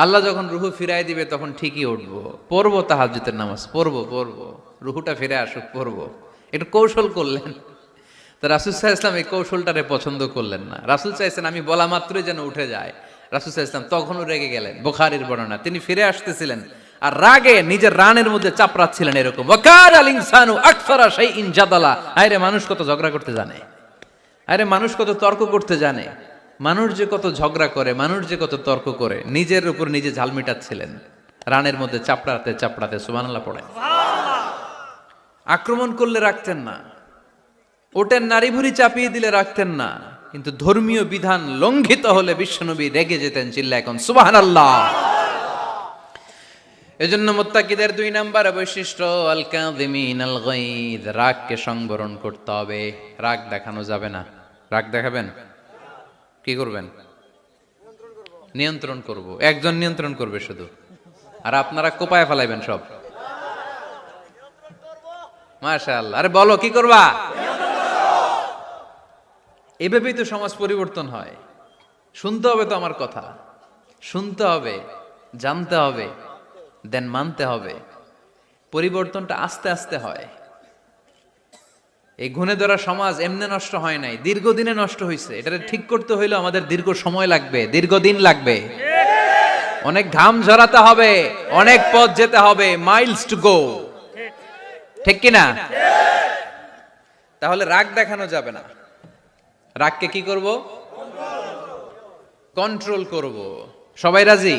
আল্লাহ যখন রুহু ফিরাই দিবে তখন ঠিকই উঠবো, পড়বো তাহাজ্জুদের নামাজ, পড়বো, রুহুটা ফিরে আসুক, পড়বো। একটু কৌশল করলেন। তো রাসূল সাল্লাল্লাহু আলাইহি ওয়াসাল্লাম এই কৌশলটারে পছন্দ করলেন না। রাসূল চাইছেন আমি বলা মাত্রই যেন উঠে যায়। রাসূল সাল্লাল্লাহু আলাইহি ওয়াসাল্লাম তখনও রেগে গেলেন। বুখারীর বর্ণনা, তিনি ফিরে আসতেছিলেন আর রাগে নিজের রানের মধ্যে চাপড়াচ্ছিলেন এরকম, ওয়াকাল ইনসানু আকসারা শাইইন জাদালা। আরে মানুষ কত ঝগড়া করতে জানে, আরে মানুষ কত তর্ক করতে জানে, মানুষ যে কত ঝগড়া করে, মানুষ যে কত তর্ক করে, নিজের উপর নিজে ঝাল মিটাচ্ছিলেন রানের মধ্যে চাপড়াতে চাপড়াতে। সুবহানাল্লাহ পড়েন। আক্রমণ করলে রাখতেন না, ওটের নারী ভুঁড়ি চাপিয়ে দিলে রাখতেন না, কিন্তু ধর্মীয় বিধান লঙ্ঘিত হলে বিশ্বনবী রেগে যেতেন। চিল্লা এখন সুবহানাল্লাহ। এজন্য মুত্তাকিদের 2 নাম্বার বৈশিষ্ট্য আল কাযিমিনাল গায়দ, রাগকে সংবরণ করতে হবে। রাগ দেখানো যাবে না। রাগ দেখাবেন, কি করবেন? নিয়ন্ত্রণ করব। একজন নিয়ন্ত্রণ করবে শুধু, আর আপনারা কোপায় ফেলাইবেন সব। মাশাআল্লাহ। আরে বলো কি করবা? এভাবেই তো সমাজ পরিবর্তন হয়। শুনতে হবে তো আমার কথা, শুনতে হবে, জানতে হবে, দেন মানতে হবে। পরিবর্তনটা আস্তে আস্তে হয়। এই গুণে ধরা সমাজ এমনি নষ্ট হয় নাই, দীর্ঘদিনে নষ্ট হয়েছে। এটা ঠিক করতে হইলে আমাদের দীর্ঘ সময় লাগবে, দীর্ঘদিন লাগবে, অনেক ঘাম ঝরাতে হবে, অনেক পথ যেতে হবে, মাইলস টু গো। ঠিক কিনা? তাহলে রাগ দেখানো যাবে না। রাগকে কি করব? কন্ট্রোল করব। সবাই রাজি?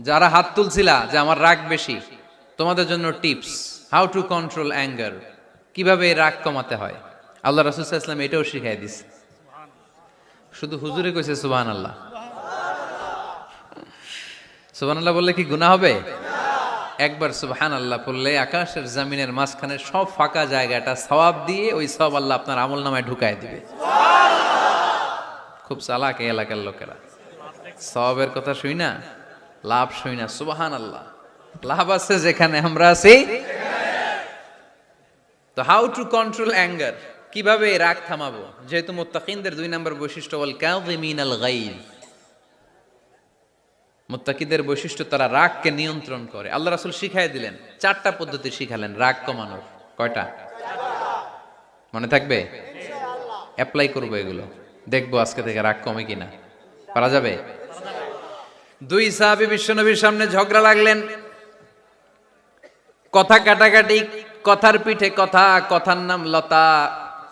যারা হাত তুলছিলা যে আমার রাগ বেশি, তোমাদের জন্য tips, how to control anger, কিভাবে রাগ কমাতে হয়। আল্লাহ রাসূল সাল্লাল্লাহু আলাইহি ওয়াসাল্লাম এটাও শিখাই দিছে। শুধু হুজুরে কইছে সুবহানাল্লাহ। সুবহানাল্লাহ বললে কি গুনাহ হবে? একবার সুবহানাল্লাহ বললে আকাশের জমিনের মাঝখানে সব ফাঁকা জায়গাটা সওয়াব দিয়ে ওই সওয়াব আল্লাহ আপনার আমলনামায় ঢুকায় দিবে। খুব চালাক এই এলাকার লোকেরা, সওয়াবের কথা শুই না, লাভ শুই না। সুবহানাল্লাহ, লাভ আছে যেখানে আমরা আছি। তো হাউ টু কন্ট্রোল অ্যাঙ্গার, কিভাবে রাগ থামাবো? যেহেতু মুত্তাকিনদের 2 নম্বর বৈশিষ্ট্য ওয়াল কাযিমিনাল গায়জ, মুত্তাকিদের বৈশিষ্ট্য তারা রাগকে নিয়ন্ত্রণ করে। আল্লাহ রাসূল শিখাই দিলেন, 4টা পদ্ধতি শিখালেন রাগ কমানোর। কয়টা মনে থাকবে? অ্যাপ্লাই করবো এগুলো, দেখবো আজকে থেকে রাগ কমে কিনা। পারা যাবে? 2 সাহাবী বিশ্বনবীর সামনে ঝগড়া লাগলেন, কথা কাটাকাটি, কথার পিঠে কথা, কথার নাম লতা।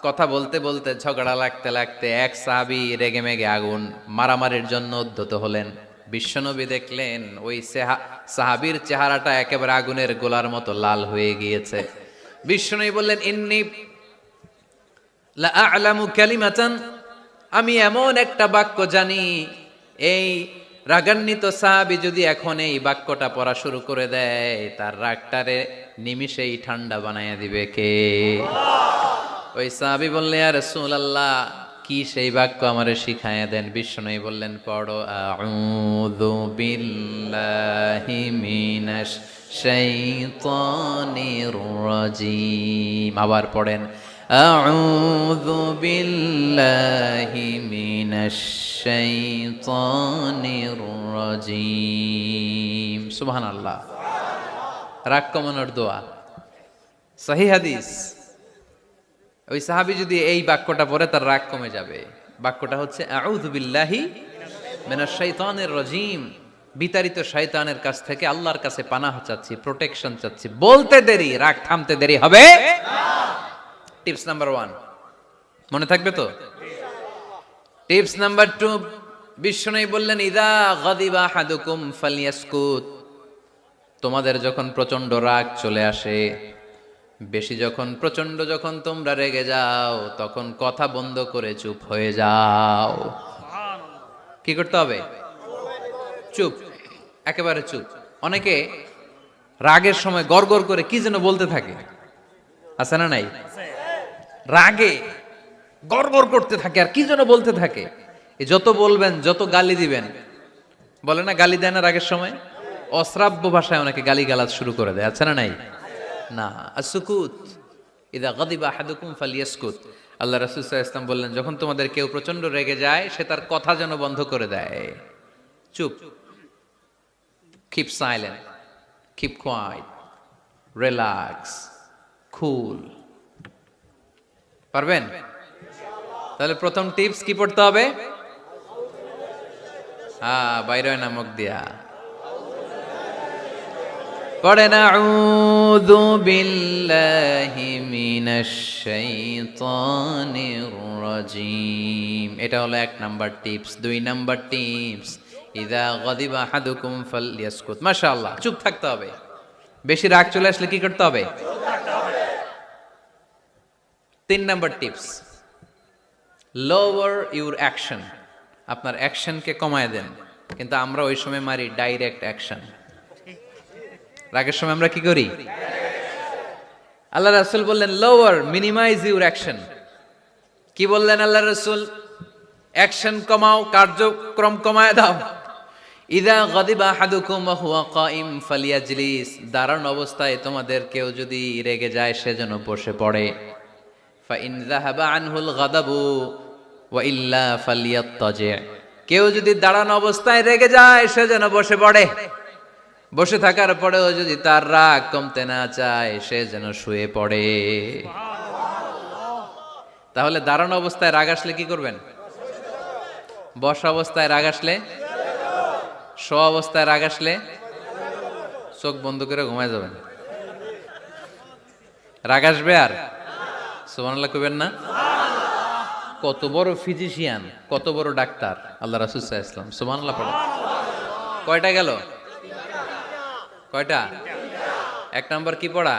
কথা বলতে বলতে ঝগড়া লাগতে লাগতে এক সাহাবী রেগে মেগে আগুন, মারামারির জন্য উদ্ধত হলেন। বিশ্বনবী দেখলেন ওই সাহাবীর চেহারাটা একেবারে আগুনের গোলার মতো লাল হয়ে গিয়েছে। বিশ্বনবী বললেন, ইন্নী লা আ'লামু কালিমাতান, আমি এমন একটা বাক্য জানি, এই রাগান্বিত সাহাবী যদি এখন এই বাক্যটা পড়া শুরু করে দেয়, তার রাগটারে নিমিষেই ঠান্ডা বানাইয়া দিবে কে? ওই সাহাবী বললেন, ইয়া রাসূলুল্লাহ, কি সেই বাক্য আমারে শিখায়া দেন। বিশ্বনবী বললেন, পড়ো আউযু বিল্লাহি মিনাশ শাইতানির রাজীম। আবার পড়েন আউযু বিল্লাহি মিনাশ শাইতানির রাজীম। সুবহানাল্লাহ। রাগ কমানোর দোয়া, সহিহ হাদিস। ওই সাহাবী যদি এই বাক্যটা পড়ে তার রাগ কমে যাবে। বাক্যটা হচ্ছে আউযু বিল্লাহি মিনাশ শাইতানির রাজীম, বিতাড়িত শয়তানের কাছ থেকে আল্লাহর কাছে পানাহ চাচ্ছি, প্রোটেকশন চাচ্ছি। বলতে দেরি, রাগ থামতে দেরি হবে না। টিপস নাম্বার 1 মনে থাকবে তো? টিপস নাম্বার 2, বিশ্বনবী বললেন, ইদা গাদিবা আহাদুকুম ফালিয়াসকুত, তোমাদের যখন প্রচন্ড রাগ চলে আসে, বেশি যখন প্রচন্ড যখন তোমরা রেগে যাও, তখন কথা বন্ধ করে চুপ হয়ে যাও। কি করতে হবে? চুপ, একেবারে চুপ। অনেকে রাগের সময় গড়গড় করে কি যেন বলতে থাকে, আছে না নাই? রাগে গড়গড় করতে থাকে আর কি যেন বলতে থাকে। এই যত বলবেন, যত গালি দিবেন, বলে না গালি দেয় না রাগের সময়, অশ্রাব্য ভাষায় অনেকে গালি গালাজ শুরু করে দেয়, আছে না নাই? না, আসুকুত, ইদা গাদিবা আহাদুকুম ফালিয়াসকুত। আল্লাহ রাসূল সাল্লাল্লাহু আলাইহি ওয়াসাল্লাম বললেন, যখন তোমাদের কেউ প্রচন্ড রেগে যায়, সে তার কথা যেন বন্ধ করে দেয়। চুপ, keep silent, keep quiet, relax, cool. পারবেন? তাহলে প্রথম টিপস কি পড়তে হবে? বাইরে নামক দিয়া পড়েন, আউযু বিল্লাহি মিনাশ শাইতানির রাজীম। এটা হলো 1 নাম্বার টিপস। 2 নাম্বার টিপস, ইযা গাদিবা আহাদুকুম ফালইয়াসকুত। মাশাআল্লাহ, চুপ থাকতে হবে। বেশি রাগ চলে আসলে কি করতে হবে? 3 number tips, lower your action. আপনার অ্যাকশনকে কমায় দেন। কিন্তু আমরা ওই সময় মারি ডাইরেক্ট অ্যাকশন। রাগের সময় আমরা কি করি? আল্লাহ রাসূল বললেন, লোয়ার, মিনিমাইজ ইউর অ্যাকশন। কি বললেন আল্লাহ রাসূল? অ্যাকশন কমাও, কার্যক্রম কমায় দাও। ইযা গাদিবা আহাদুকুম ওয়া হুয়া কাইম ফালিয়াজলিস, দাঁড়ানো অবস্থায় তোমাদের কেউ যদি রেগে যায়, সে যেন বসে পড়ে। ফাইন যাহাবা আনহুল গাদাবু ওয়া ইল্লা ফালিয়াত্তাজি, কেউ যদি দাঁড়ানো অবস্থায় রেগে যায়, সে যেন বসে পড়ে। বসে থাকার পরেও যদি তার রাগ কমতে না চায়, সে যেন শুয়ে পড়ে। তাহলে দাঁড়ানো অবস্থায় রাগ আসলে কি করবেন? বসা অবস্থায় রাগ আসলে, শোয়া অবস্থায় রাগ আসলে চোখ বন্ধ করে ঘুমায় যাবেন। রাগ আসবে আর সুবহানাল্লাহ কইবেন না? কত বড় ফিজিশিয়ান, কত বড় ডাক্তার আল্লাহ রাসূল সাল্লাল্লাহু আলাইহি ওয়াসাল্লাম। সুবহানাল্লাহ পড়ে। কয়টা গেল? কয়টা? 1 নাম্বার কি পড়া?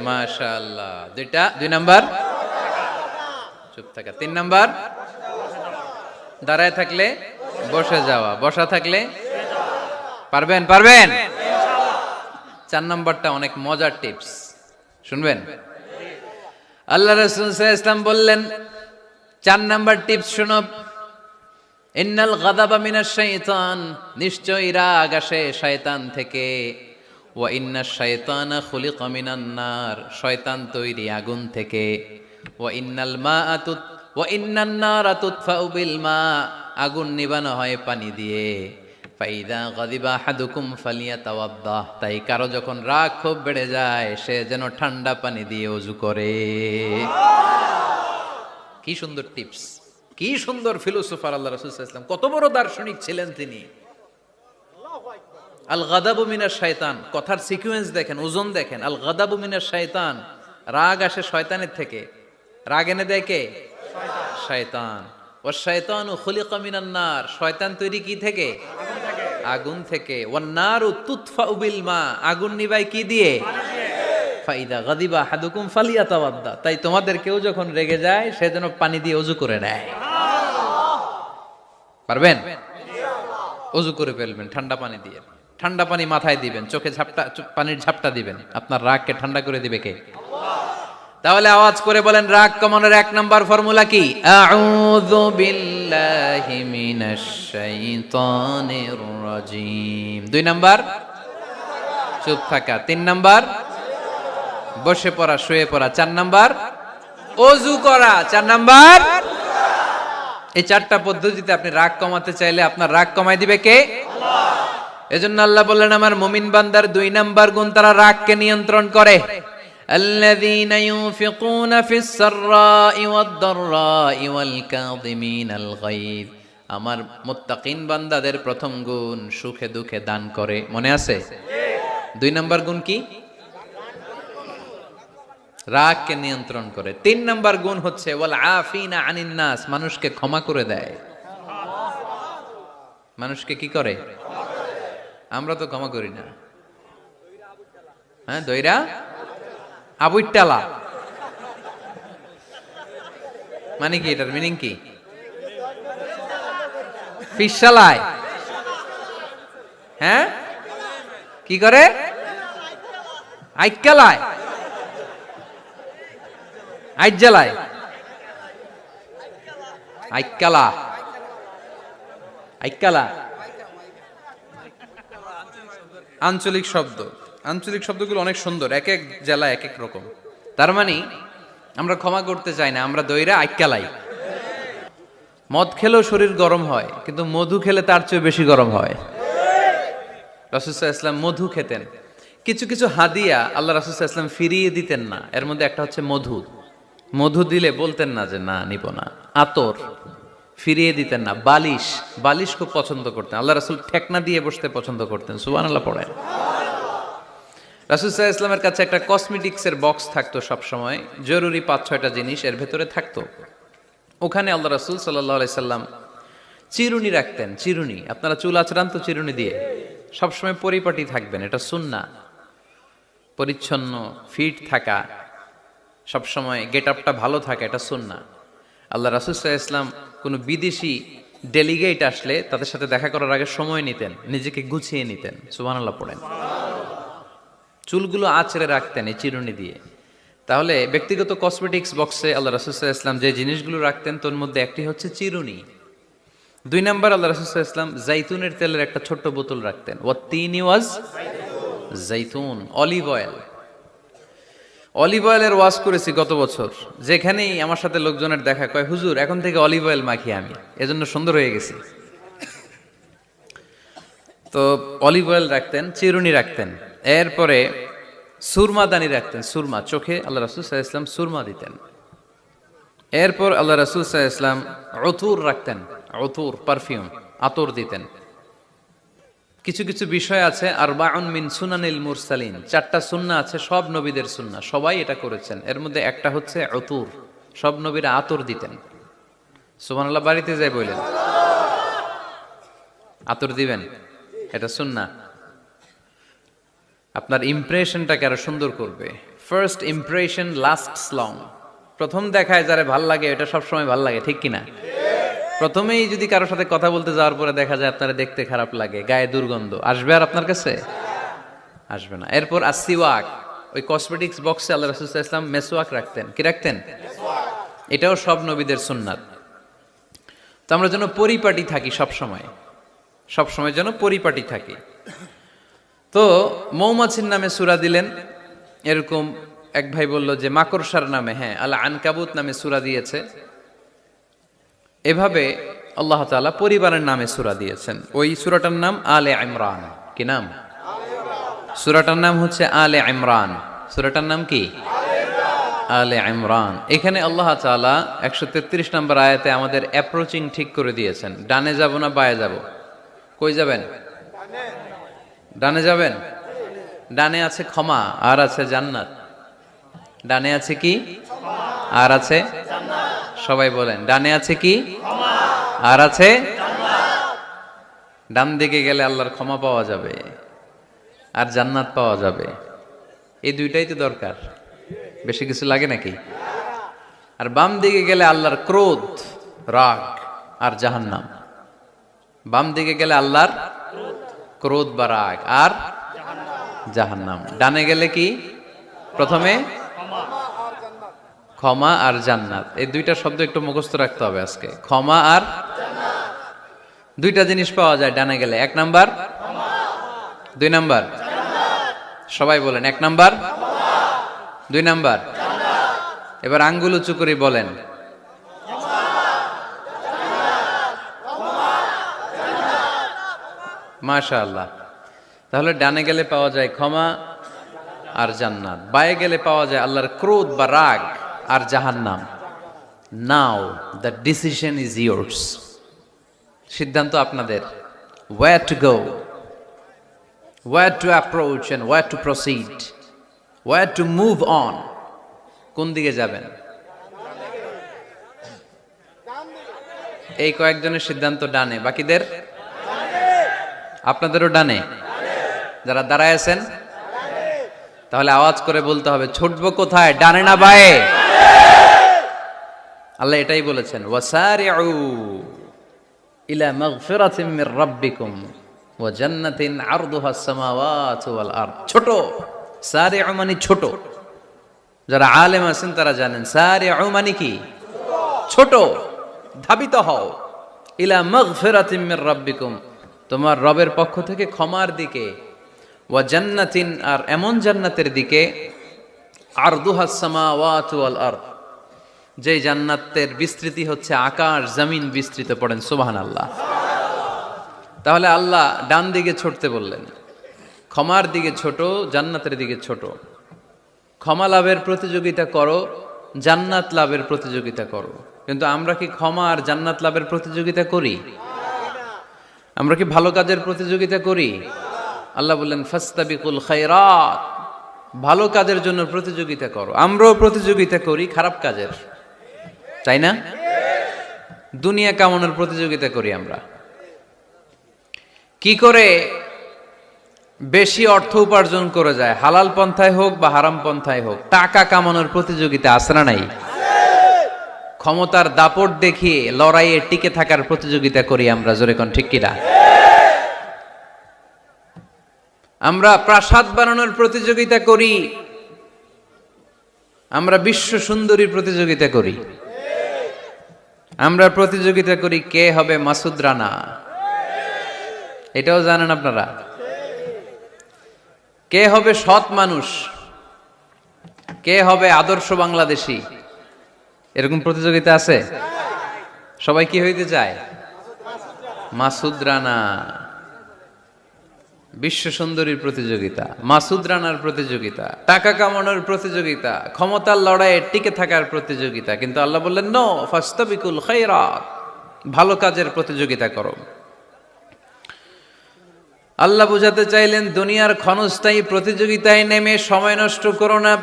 মাশাআল্লাহ। 2 নাম্বার চুপ থাকা। 3 নাম্বার দাঁড়ায় থাকলে বসে যাওয়া, বসা থাকলে পারবেন? 4 নাম্বারটা অনেক মজার টিপস, শুনবেন? আল্লাহ রাসূল সাল্লাল্লাহু আলাইহি ওয়াসাল্লাম বললেন, 4 নাম্বার টিপস শুনো। ইন্নাল গাদাবা মিনাশ শাইতান, নিশ্চয়ই রাগ আসে শয়তান থেকে। ওয়া ইন্নাশ শাইতানা খুলিকা মিনান নার, শয়তান তৈরি আগুন থেকে। ওয়া ইন্নান নারা তুতফাউ বিল মা, আগুন নিবানো হয় পানি দিয়ে। ফাইদা গাদিবা আহাদুকুম ফালিয়াতাওয়াদ্দাহ, তাই কারো যখন রাগ খুব বেড়ে যায়, সে যেন ঠান্ডা পানি দিয়ে ওযু করে। কি সুন্দর টিপস, কি সুন্দর ফিলোসোফার আল্লাহ রাসূল সাল্লাল্লাহু আলাইহি ওয়াসাল্লাম, কত বড় দার্শনিক ছিলেন তিনি। আল গাদাবু মিনাশ শাইতান, কথার সিকোয়েন্স দেখেন, ওজন দেখেন। আল গাদাবু মিনাশ শাইতান, রাগ আসে শয়তানের থেকে। রাগ এনে দেয় কে? শয়তান। ওয়াশ শাইতানু খুলিকা মিনান নার, শয়তান তৈরি কি থেকে? আগুন থেকে। ওয়ান নারু তুতফাউ বিল মা, আগুন নিবাই কি দিয়ে? ফাইদা গাদিবা আহাদুকুম ফালিয়াতাওয়াদ্দা, তাই তোমাদের কেউ যখন রেগে যায়, সে যেন পানি দিয়ে ওযু করে নেয়। পারবেন? ওযু করে ফেলবেন ঠান্ডা পানি দিয়ে। ঠান্ডা পানি মাথায় দিবেন, চোখে পানির ঝাপটা দিবেন। আপনার রাগকে ঠান্ডা করে দিবে কে? তাহলে আওয়াজ করে বলেন, রাগ কমানোর 1 নাম্বার ফর্মুলা কি? আউযু বিল্লাহি মিনাশ শাইতানির রাজীম। 2 নাম্বার চুপ থাকা। 3 নাম্বার বসে পড়া, শুয়ে পড়া। 4 নাম্বার ওযু করা। 4 নাম্বার। এই 4টা পদ্ধতিতে আপনি রাগ কমাতে চাইলে আপনার রাগ কমায় দিবে কে? আল্লাহ। এজন্য আল্লাহ বললেন, আমার মুমিন বান্দার 2 নাম্বার গুণ, তারা রাগকে নিয়ন্ত্রণ করে। আল্লাযীনা ইউনফিকুনা ফিস সাররাই ওয়াদ দাররাই ওয়াল কাযিমিনাল গায়য, আমার মুত্তাকিন বান্দাদের প্রথম গুণ সুখে দুঃখে দান করে। মনে আছে? 2 নাম্বার গুণ কি? রাগকে নিয়ন্ত্রণ করে। 3 নাম্বার গুণ হচ্ছে ওয়াল আফিনা আনিন নাস, মানুষকে ক্ষমা করে দেয়। মানুষকে কি করে? আমরা তো ক্ষমা করি না। হ্যাঁ, দইরা আবুইটালা মানে কি? এটার মিনিং কি? ফিশালায়। হ্যাঁ, কি করে? আইকালায়, আইজ্জালায়, আইকালা, আইকালা আঞ্চলিক শব্দ। আঞ্চলিক শব্দগুলো অনেক সুন্দর, এক এক জেলায় এক এক রকম। তার মানে আমরা ক্ষমা করতে চাই না, আমরা দইরা আইকালাই। মদ খেলেও শরীর গরম হয়, কিন্তু মধু খেলে তার চেয়ে বেশি গরম হয়। রাসূল সাল্লাল্লাহু আলাইহি ওয়াসাল্লাম মধু খেতেন। কিছু কিছু হাদিয়া আল্লাহ রাসূল সাল্লাল্লাহু আলাইহি ওয়াসাল্লাম ফিরিয়ে দিতেন না। এর মধ্যে একটা হচ্ছে মধু। মধু দিলে বলতেন না যে না নিব না। আতর ফিরিয়ে দিতেন না। বালিশ, বালিশ খুব পছন্দ করতেন। আল্লাহ রাসূল ঠেকনা দিয়ে বসতে পছন্দ করতেন। সুবহানাল্লাহ পড়েন। রাসূল সাল্লাল্লাহু আলাইহি ওয়াসাল্লামের কাছে একটা কসমেটিক্সের বক্স থাকতো সব সময়, জরুরি 5-6টা জিনিস এর ভেতরে থাকতো। ওখানে আল্লাহ রাসূল সাল্লাল্লাহু আলাইহি সাল্লাম চিরুনি রাখতেন। চিরুনি, আপনারা চুল আঁচড়ান তো চিরুনি দিয়ে, সবসময় পরিপাটি থাকবেন, এটা সুন্নাহ। পরিচ্ছন্ন ফিট থাকা, সবসময় গেট আপটা ভালো থাকা, এটা সুন্নাহ। আল্লাহ রাসূল সাল্লাল্লাহু আলাইহি ওয়াসাল্লাম কোনো বিদেশি ডেলিগেট আসলে তাদের সাথে দেখা করার আগে সময় নিতেন, নিজেকে গুছিয়ে নিতেন। সুবহানাল্লাহ পড়েন। চুলগুলো আঁচড়ে রাখতেন এই চিরুনি দিয়ে। তাহলে ব্যক্তিগত কসমেটিক্স বক্সে আল্লাহ রাসূল সাল্লাল্লাহু আলাইহি ওয়াসাল্লাম যে জিনিসগুলো রাখতেন তোর মধ্যে একটি হচ্ছে চিরুনি। 2 নাম্বার আল্লাহ রাসূল সাল্লাল্লাহু আলাইহি ওয়াসাল্লাম জাইতুনের তেলের একটা ছোট্ট বোতল রাখতেন। ওয়াত্তিনি ওয়াজ জাইতুন, অলিভ অয়েল। অলিভ অয়েলের ওয়াজ করেছি গত বছর। যেখানেই আমার সাথে লোকজনের দেখা, কয় হুজুর এখন থেকে অলিভ অয়েল মাখি আমি, এজন্য সুন্দর হয়ে গেছি। তো অলিভ অয়েল রাখতেন, চিরুনি রাখতেন। এরপরে সুরমা দানি রাখতেন, সুরমা, চোখে আল্লাহ রাসূল সাল্লাল্লাহু আলাইহি ওয়াসাল্লাম সুরমা দিতেন। এরপর আল্লাহ রাসূল সাল্লাল্লাহু আলাইহি ওয়াসাল্লাম উতুর রাখতেন, উতুর পারফিউম, আতর দিতেন। কিছু কিছু বিষয় আছে আরবাউন মিন সুনানিল মুরসালিন, 4টা সুন্নাহ আছে সব নবীদের সুন্নাহ, সবাই এটা করেছেন। এর মধ্যে একটা হচ্ছে উতুর, সব নবীরা আতর দিতেন। সুবহানাল্লাহ, বাড়িতে যাই বলেন আতর দিবেন, এটা সুন্নাহ। আপনার ইমপ্রেশনটাকে আরো সুন্দর করবে। First impression lasts long. প্রথম দেখায় যারে ভাল লাগে এটা সবসময় ভাল লাগে, ঠিক কিনা? প্রথমেই যদি কারোর সাথে কথা বলতে যাওয়ার পরে দেখা যায় আপনারা দেখতে খারাপ লাগে, গায়ে দুর্গন্ধ, আসবে আর আপনার কাছে? আসবে না। এরপর আসিওয়াক, ওই কসমেটিক্স বক্সে আল্লাহ রাসূল সাল্লাল্লাহু আলাইহি ওয়াসাল্লাম মেসওয়াক রাখতেন। কি রাখতেন? এটাও সব নবীদের সুন্নাত। তো আমরা যেন পরিপাটি থাকি সবসময়, সবসময় যেন পরিপাটি থাকি। তো মৌমাছির নামে সূরা দিলেন। এরকম এক ভাই বলল যে মাকড়সার নামে, হ্যাঁ, আল আনকাবুত নামে সূরা দিয়েছে। এভাবে আল্লাহ তাআলা পরিবারের নামে সূরা দিয়েছেন। ওই সূরাটার নাম আলে ইমরান। কি নাম? সূরাটার নাম হচ্ছে আলে ইমরান। সূরাটার নাম কি? আলে ইমরান। এখানে আল্লাহ তাআলা 133 নম্বর আয়াতে আমাদের অ্যাপ্রোচিং ঠিক করে দিয়েছেন। ডানে যাব না বায়ে যাব? কই যাবেন? ডানে যাবেন। ডানে আছে ক্ষমা আর আছে জান্নাত। ডানে আছে কি? আর আছে জান্নাত। সবাই বলেন, ডানে আছে কি? ক্ষমা আর আছে জান্নাত। ডান দিকে গেলে আল্লাহর ক্ষমা পাওয়া যাবে আর জান্নাত পাওয়া যাবে। এই দুইটাই তো দরকার, বেশি কিছু লাগে নাকি? আর বাম দিকে গেলে আল্লাহর ক্রোধ, রাগ আর জাহান্নাম। বাম দিকে গেলে আল্লাহর ক্রোধ বা রাগ আর জাহান্নাম। ডানে গেলে কি? প্রথমে ক্ষমা আর জান্নাত। এই দুইটা শব্দ একটু মুখস্থ রাখতে হবে আজকে। ক্ষমা আর জান্নাত, দুইটা জিনিস পাওয়া যায় ডানে গেলে। 1 নাম্বার ক্ষমা, 2 নাম্বার জান্নাত। সবাই বলেন 1 নাম্বার ক্ষমা, 2 নাম্বার জান্নাত। এবার আঙ্গুল উঁচু করে বলেন মাশাআল্লাহ। তাহলে ডানে গেলে পাওয়া যায় ক্ষমা আর জান্নাত, বায়ে গেলে পাওয়া যায় আল্লাহর ক্রোধ বা রাগ আর জাহান্নাম। Now the decision is yours. সিদ্ধান্ত আপনাদের। Where to go, where to approach and where to proceed, where to move on. কোন দিকে যাবেন? এই কয়েকজনের সিদ্ধান্ত ডানে, বাকিদের আপনাদেরও ডানে। যারা দাঁড়ায় আছেন তাহলে আওয়াজ করে বলতে হবে, ছুটবো কোথায়, ডানে না বায়ে? আল্লাহ এটাই বলেছেন, ওয়াসারিউ ইলা মাগফিরাতিম মির রাব্বিকুম ওয়া জান্নাতিন আরদুহাস সামাওয়াতু ওয়াল আরদ। ছোট, সারিউ মানে ছোট। যারা আলেম আছেন তারা জানেন সারিউ মানে কি? ছোট। ধাবিত হও ইলা মাগফিরাতিম মির রাব্বিকুম, তোমার রবের পক্ষ থেকে ক্ষমার দিকে, ওয়া জান্নাতিন আর এমন জান্নাতের দিকে, আরদুহাস সামাওয়াতু ওয়াল আরদ, যে জান্নাতের বিস্তৃতি হচ্ছে আকাশ জমিন বিস্তৃত। পড়েন সুবহানাল্লাহ। তাহলে আল্লাহ ডান দিকে ছুটতে বললেন, ক্ষমার দিকে ছোট, জান্নাতের দিকে ছোট। ক্ষমা লাভের প্রতিযোগিতা করো, জান্নাত লাভের প্রতিযোগিতা করো। কিন্তু আমরা কি ক্ষমা আর জান্নাত লাভের প্রতিযোগিতা করি? আমরা কি ভালো কাজের প্রতিযোগিতা করি? আল্লাহ বললেন ফাস্তাবিকুল খায়রাত, ভালো কাজের জন্য প্রতিযোগিতা করো। আমরাও প্রতিযোগিতা করি খারাপ কাজের, তাই না? দুনিয়া কামানোর প্রতিযোগিতা করি আমরা। কি করে বেশি অর্থ উপার্জন করে যায়, হালাল পন্থায় হোক বা হারাম পন্থায় হোক, টাকা কামানোর প্রতিযোগিতা আছে না নাই? ক্ষমতার দাপট দেখিয়ে লড়াইয়ে টিকে থাকার প্রতিযোগিতা করি আমরা, জোরে কোন ঠিক কিনা? আমরা প্রাসাদ বানানোর প্রতিযোগিতা করি, আমরা বিশ্ব সুন্দরীর প্রতিযোগিতা করি, আমরা প্রতিযোগিতা করি কে হবে মাসুদ রানা। এটাও জানেন আপনারা? কে হবে সৎ মানুষ, কে হবে আদর্শ বাংলাদেশী, এরকম প্রতিযোগিতা আছে। সবাই কি হইতে চায়? মাসুদ রানা। বিশ্ব সুন্দরীর প্রতিযোগিতা, মাসুদ রানার প্রতিযোগিতা, টাকা কামানোর প্রতিযোগিতা, ক্ষমতার লড়াইয়ে টিকে থাকার প্রতিযোগিতা। কিন্তু আল্লাহ বললেন নো, ফাস্তাবিকুল খায়রাত, ভালো কাজের প্রতিযোগিতা করো। আল্লাহ বুঝাতে চাইলেন দুনিয়ার ক্ষণস্থায়ী প্রতিযোগিতায় নেমে সময় নষ্ট করো না,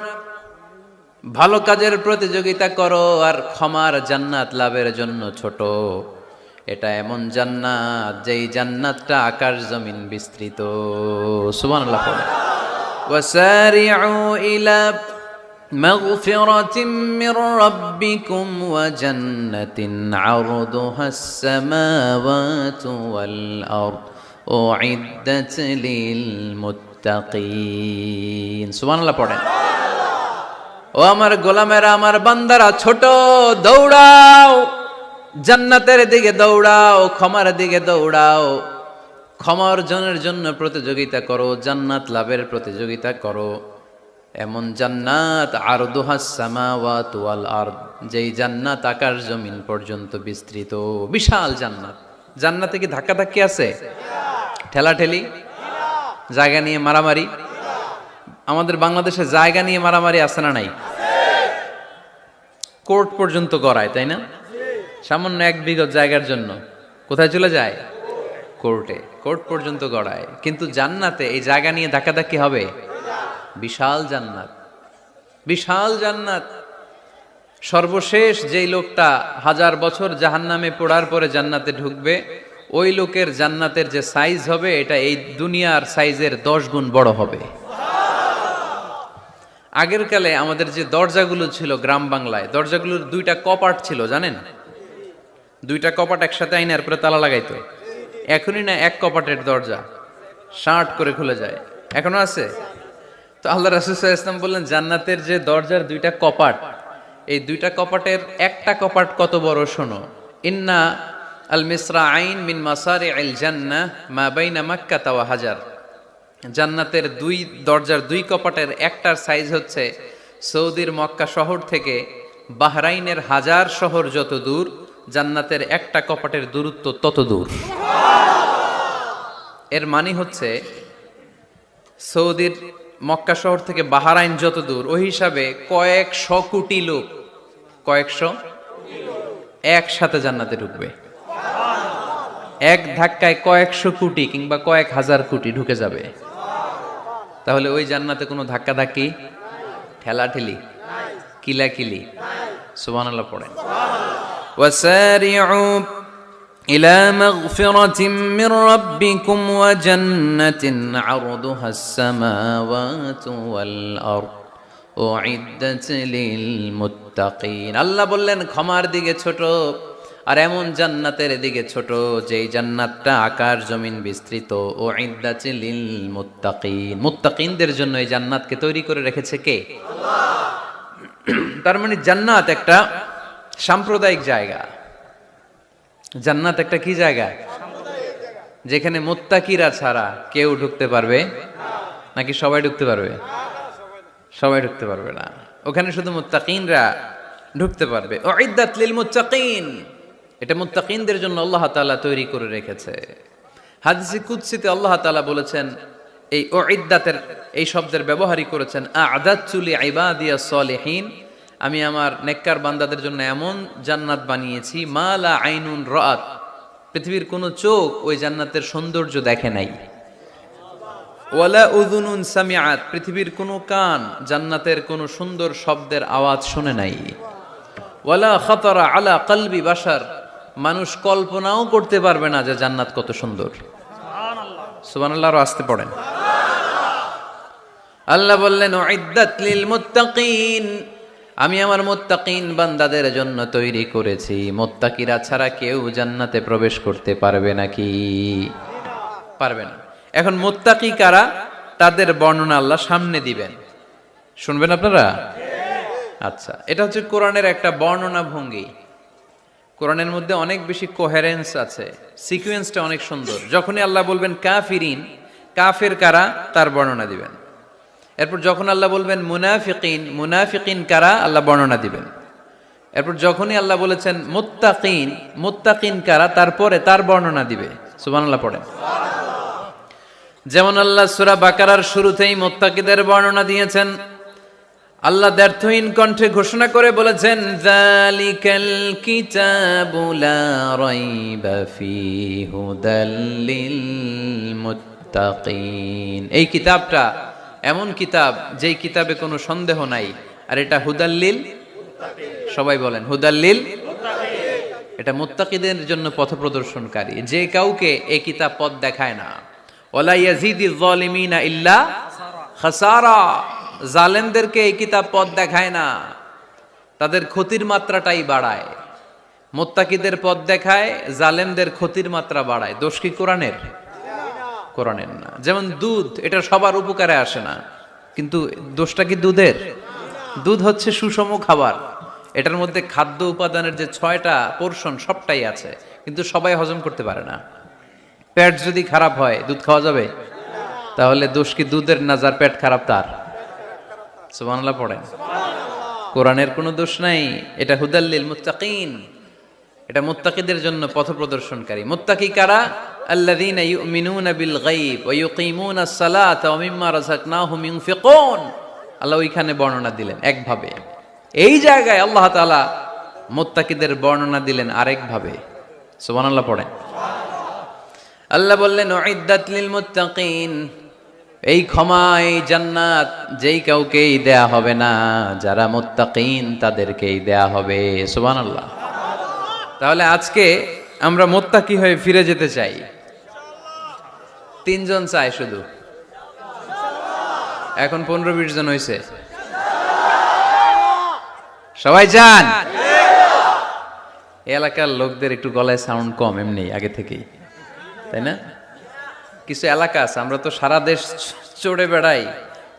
ভালো কাজের প্রতিযোগিতা করো। আর ক্ষমার জান্নাত লাভের জন্য ছোট। এটা এমন জান্নাত যেই জান্নাতটা আকাশ জমিন বিস্তৃত। সুবহানাল্লাহ পড়ে। ওয়াসারিউ ইলা মাগফিরাতিম মির রাব্বিকুম ওয়া জান্নাতিন আরদুহাস সামাওয়াতু ওয়াল আরদ উইদ্দাত লিল মুত্তাকিন। সুবহানাল্লাহ পড়েন। ও আমার গোলামেরা, আমার বান্দারা, ছোট, দৌড়াও, জান্নাতের দিকে দৌড়াও, ক্ষমার দিকে দৌড়াও। ক্ষমা অর্জনের জন্য প্রতিযোগিতা করো, জান্নাত লাভের প্রতিযোগিতা করো। এমন জান্নাত আরদুহাস সামাওয়াতু ওয়াল আরদ, যেই জান্নাত আকাশ জমিন পর্যন্ত বিস্তৃত। বিশাল জান্নাত। জান্নাতে কি ধাক্কাধাক্কি আছে? ঠেলাঠেলি? জায়গা নিয়ে মারামারি? আমাদের বাংলাদেশে জায়গা নিয়ে মারামারি আছে না নাই? কোর্ট পর্যন্ত গড়ায়, তাই না? সামান্য 1 বিঘত জায়গার জন্য কোথায় চলে যায়? কোর্টে। কোর্ট পর্যন্ত গড়ায়। কিন্তু জান্নাতে এই জায়গা নিয়ে ধাক্কাধাক্কি হবে? বিশাল জান্নাত, বিশাল জান্নাত। সর্বশেষ যেই লোকটা 1000 বছর জাহান্নামে পড়ার পরে জান্নাতে ঢুকবে, ওই লোকের জান্নাতের যে সাইজ হবে, এটা এই দুনিয়ার সাইজের 10 গুণ বড় হবে। আগের কালে আমাদের যে দরজাগুলো ছিল গ্রাম বাংলায়, দরজাগুলোর 2টা কপাট ছিল, জানেন? 2টা কপাট একসাথে আইনার পরে তালা লাগাইতো। এখনই না 1 কপাটের দরজা শার্ট করে খুলে যায়। এখনো আছে? তো আল্লাহ রাসূল সাল্লাল্লাহু আলাইহি ওয়াসাল্লাম বললেন জান্নাতের যে দরজার 2টা কপাট, এই 2টা কপাটের একটা কপাট কত বড় শোনো। ইন্না আল মিসরাআইন মিন মাসারি'আল জান্নাহ মা বাইনা মাক্কাহ ওয়া হাজার। জান্নাতের 2 দরজার 2 কপাটের একটার সাইজ হচ্ছে সৌদির মক্কা শহর থেকে বাহরাইনের হাজার শহর যত দূর, জান্নাতের একটা কপাটের দূরত্ব তত দূর। এর মানে হচ্ছে সৌদির মক্কা শহর থেকে বাহরাইন যত দূর, ওই হিসাবে কয়েকশো কোটি লোক, কয়েকশো একসাথে জান্নাতে ঢুকবে। এক ধাক্কায় কয়েকশো কোটি কিংবা কয়েক হাজার কোটি ঢুকে যাবে। তাহলে ওই জান্নাতে কোনো ধাক্কাধাক্কি, ঠেলাঠেলি কিলাকিলি। সুবহানাল্লাহ পড়েন। ওয়াসারিউ ইলা মাগফিরাতিম মির রাব্বিকুম ওয়া জান্নাতিন আরদুহাস সামাওয়াতু ওয়াল আরদ উইদ্দাত লিল মুত্তাকিন। আল্লাহ বললেন ক্ষমার দিকে ছোট, আর এমন জান্নাতের দিকে ছোট যেই জান্নাতটা আকাশ জমিন বিস্তৃত। উইদ্দাত লিল মুত্তাকিন, মুত্তাকিনদের জন্য এই জান্নাতকে তৈরি করে রেখেছে কে? আল্লাহ। তার মানে জান্নাত একটা সাম্প্রদায়িক জায়গা। জান্নাত একটা কি জায়গা? যেখানে মুত্তাকিরা ছাড়া কেউ ঢুকতে পারবে নাকি সবাই ঢুকতে পারবে? সবাই ঢুকতে পারবে না, ওখানে শুধু মুত্তাকিনরা ঢুকতে পারবে। উইদ্দাত লিল মুত্তাকিন, এটা মুত্তাকিনদের জন্য আল্লাহ তাআলা তৈরি করে রেখেছে। হাদিসে কুদসিতে আল্লাহ তাআলা বলেছেন, এই উইদ্দাতের এই শব্দের ব্যবহারই করেছেন আ'দাতু লিইবাদিয়াস সালিহিন, আমি আমার নেককার বান্দাদের জন্য এমন জান্নাত বানিয়েছি মা লা আইনুন রাআত, পৃথিবীর কোনো চোখ ওই জান্নাতের সৌন্দর্য দেখে নাই। ওয়ালা উযুনুন সামিআত, পৃথিবীর কোনো কান জান্নাতের কোনো সুন্দর শব্দের আওয়াজ শুনে নাই। ওয়ালা খাতারা আলা কলবি বাশার, মানুষ কল্পনাও করতে পারবে না যে জান্নাত কত সুন্দর। সুবহানাল্লাহ, সুবহানাল্লাহ আরো আসতে পড়েন। আল্লাহ বললেন উইদ্দাত লিল মুত্তাকিন, আমি আমার মুত্তাকিন বান্দাদের জন্য তৈরি করেছি। মুত্তাকিরা ছাড়া কেউ জান্নাতে প্রবেশ করতে পারবে নাকি? পারবে না। এখন মুত্তাকি কারা, তাদের বর্ণনা আল্লাহ সামনে দিবেন, শুনবেন আপনারা? আচ্ছা, এটা হচ্ছে কোরআনের একটা বর্ণনা ভঙ্গি। কোরআনের মধ্যে অনেক বেশি কোহেরেন্স আছে, সিকোয়েন্সটা অনেক সুন্দর। যখনই আল্লাহ বলবেন কাফিরিন, কাফের কারা, তার বর্ণনা দিবেন। এরপর যখন আল্লাহ বলবেন মুনাফিকিন, মুনাফিকিন কারা, আল্লাহ বর্ণনা দিবেন। এরপর যখনই আল্লাহ বলেছেন মুত্তাকিন, মুত্তাকিন কারা, তারপরে তার বর্ণনা দিবে। সুবহানাল্লাহ পড়েন। যেমন আল্লাহ সূরা বাকারার শুরুতেই মুত্তাকিদের বর্ণনা দিয়েছেন। আল্লাহ দ্ব্যর্থহীন কণ্ঠে ঘোষণা করে বলেছেন যালিকাল কিতাবু লা রাইবা ফীহি হুদাল লিল মুত্তাকিন, এই কিতাবটা এমন কিতাব যেই কিতাবে কোনো সন্দেহ নাই, আর এটা হুদাল্লিল, সবাই বলেন হুদাল্লিল, এটা মুত্তাকিদের জন্য পথ প্রদর্শনকারী। যে কাউকে এই কিতাব পথ দেখায় না। ওয়ালা ইয়াজিদিজ যালিমিনা ইল্লা খাসারা, জালেমদেরকে এই কিতাব পথ দেখায় না, তাদের ক্ষতির মাত্রাটাই বাড়ায়। মুত্তাকিদের পথ দেখায়, জালেমদের ক্ষতির মাত্রা বাড়ায়। দোষ কি কোরআনের? কোরআনের না। যেমন দুধ, এটা সবার উপকারে আসে না, কিন্তু দোষটা কি দুধের? দুধ হচ্ছে সুষম খাবার, এটার মধ্যে খাদ্য উপাদানের যে 6টা পোরশন সবটাই আছে, কিন্তু সবাই হজম করতে পারে না। পেট যদি খারাপ হয় দুধ খাওয়া যাবে? তাহলে দোষ কি দুধের না যার পেট খারাপ তার? সুবহানাল্লাহ পড়েন। কোরআনের কোনো দোষ নাই, এটা হুদাল্লিল মুত্তাকিন, এটা মুত্তাকিদের জন্য পথ প্রদর্শনকারী। মুত্তাকি কারা? আল্লাযীনা ইউমিনুনা বিল গায়ব ওয়া ইউকিমুনাস সালাতা ওয়া মিম্মা রাযাকনাহুম ইউনফিকুন। আল্লাহ ওইখানে বর্ণনা দিলেন একভাবে, এই জায়গায় আল্লাহ তাআলা মুত্তাকিদের বর্ণনা দিলেন আরেকভাবে। সুবহানাল্লাহ পড়েন। আল্লাহ বললেন উইদ্দাত লিল মুত্তাকিন, এই ক্ষমা, এই জান্নাত যেই কাউকেই দেয়া হবে না, যারা মুত্তাকিন তাদেরকেই দেয়া হবে। সুবহানাল্লাহ। তাহলে আজকে আমরা মুত্তাকি হয়ে ফিরে যেতে চাই। 3 জন চাই শুধু, এখন 15-20 জন হয়েছে। সবাই চান? এলাকার লোকদের একটু গলায় সাউন্ড কম এমনি আগে থেকেই, তাই না? কিছু এলাকা আছে, আমরা তো সারা দেশ চড়ে বেড়াই।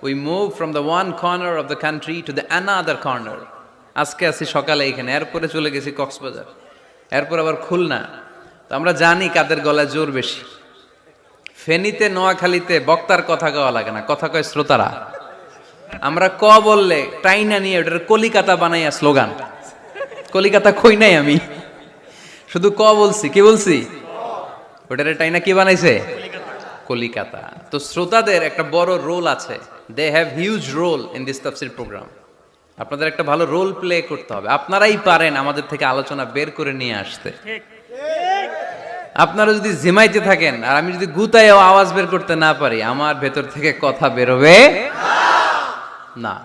We move from the one corner of the country to the another corner. আজকে আছি সকালে এখানে, এরপরে চলে গেছি কক্সবাজার, এরপর আবার খুলনা। তো আমরা জানি কাদের গলায় জোর বেশি। ফেনীতে, নোয়াখালীতে বক্তার কথা কওয়া লাগে না, কথা কয় শ্রোতারা। আমরা ক বললে টাইনা নিয়ে ওটার কলিকাতা বানাইয়া স্লোগান। কলিকাতা কই নাই আমি, শুধু ক বলছি। কি বলছি? ওটারে টাইনা কি বানাইছে? কলিকাতা। তো শ্রোতাদের একটা বড় রোল আছে, they have huge role in this তাফসীর প্রোগ্রাম। আপনাদের একটা ভালো রোল প্লে করতে হবে। আপনারাই পারেন আমাদের থেকে আলোচনা বের করে নিয়ে আসতে। আপনারা যদি জিমাইতে থাকেন আর আমি যদি গুতায় আওয়াজ বের করতে না পারি, আমার ভেতর থেকে কথা বেরোবে না।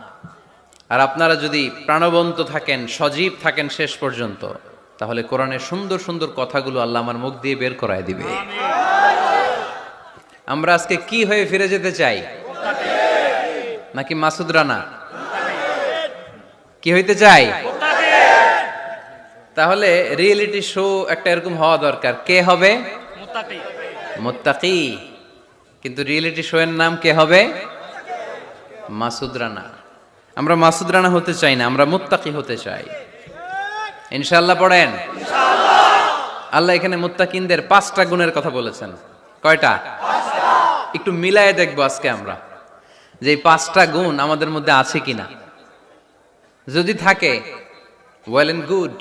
আর আপনারা যদি প্রাণবন্ত থাকেন, সজীব থাকেন শেষ পর্যন্ত, তাহলে কোরআনের সুন্দর সুন্দর কথাগুলো আল্লাহ আমার মুখ দিয়ে বের করায় দিবে। আমরা আজকে কি হয়ে ফিরে যেতে চাই? নাকি মাসুদ রানা? কি হইতে চাই? তাহলে রিয়েলিটি শো একটা এরকম হওয়া দরকার। কে হবে? মুত্তাকি। কিন্তু রিয়েলিটি শো এর নাম কে হবে? মাসুদ রানা। আমরা মাসুদ রানা হতে চাই না, আমরা মুত্তাকি হতে চাই। ইনশাআল্লাহ পড়েন। আল্লাহ এখানে মুত্তাকিনদের 5টা গুণের কথা বলেছেন। কয়টা? একটু মিলায়ে দেখবো আজকে আমরা যে এই 5টা গুণ আমাদের মধ্যে আছে কিনা। যদি থাকে ওয়েল এন্ড গুড,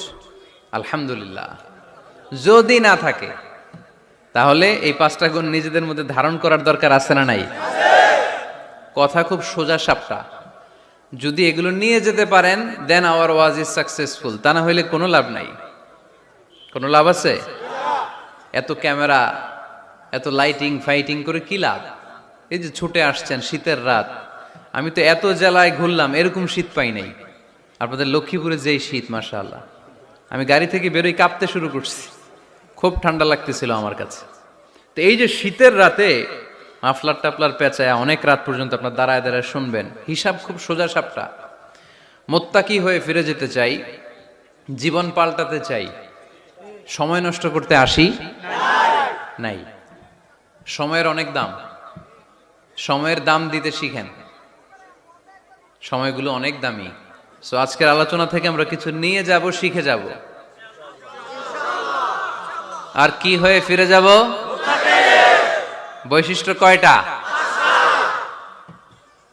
আলহামদুলিল্লাহ। যদি না থাকে তাহলে এই 5টা গুণ নিজেদের মধ্যে ধারণ করার দরকার আছে না নাই? কথা খুব সোজা সাপটা। যদি এগুলো নিয়ে যেতে পারেন দেন আওয়ার ওয়াজ ইজ সাকসেসফুল। তা না হইলে কোনো লাভ নাই। কোনো লাভ আছে? এত ক্যামেরা, এত লাইটিং ফাইটিং করে কি লাভ? এই যে ছুটে আসছেন শীতের রাত, আমি তো এত জেলায় ঘুরলাম, এরকম শীত পাই নাই। আপনাদের লক্ষ্মীপুরে যেই শীত, মাশাআল্লাহ, আমি গাড়ি থেকে বেরোই কাঁপতে শুরু করছি, খুব ঠান্ডা লাগতেছিল আমার কাছে। তো এই যে শীতের রাতে মাফলার টাফলার পেঁচায় অনেক রাত পর্যন্ত আপনার দাঁড়ায় দাঁড়ায় শুনবেন, হিসাব খুব সোজা সাপটা। মুত্তাকি হয়ে ফিরে যেতে চাই, জীবন পাল্টাতে চাই, সময় নষ্ট করতে আসি নাই। সময়ের অনেক দাম, সময়ের দাম দিতে শিখেন। সময়গুলো অনেক দামি। সো আজকের আলোচনা থেকে আমরা কিছু নিয়ে যাব, শিখে যাব। আর কি হয়ে ফিরে যাব? বৈশিষ্ট্য কয়টা?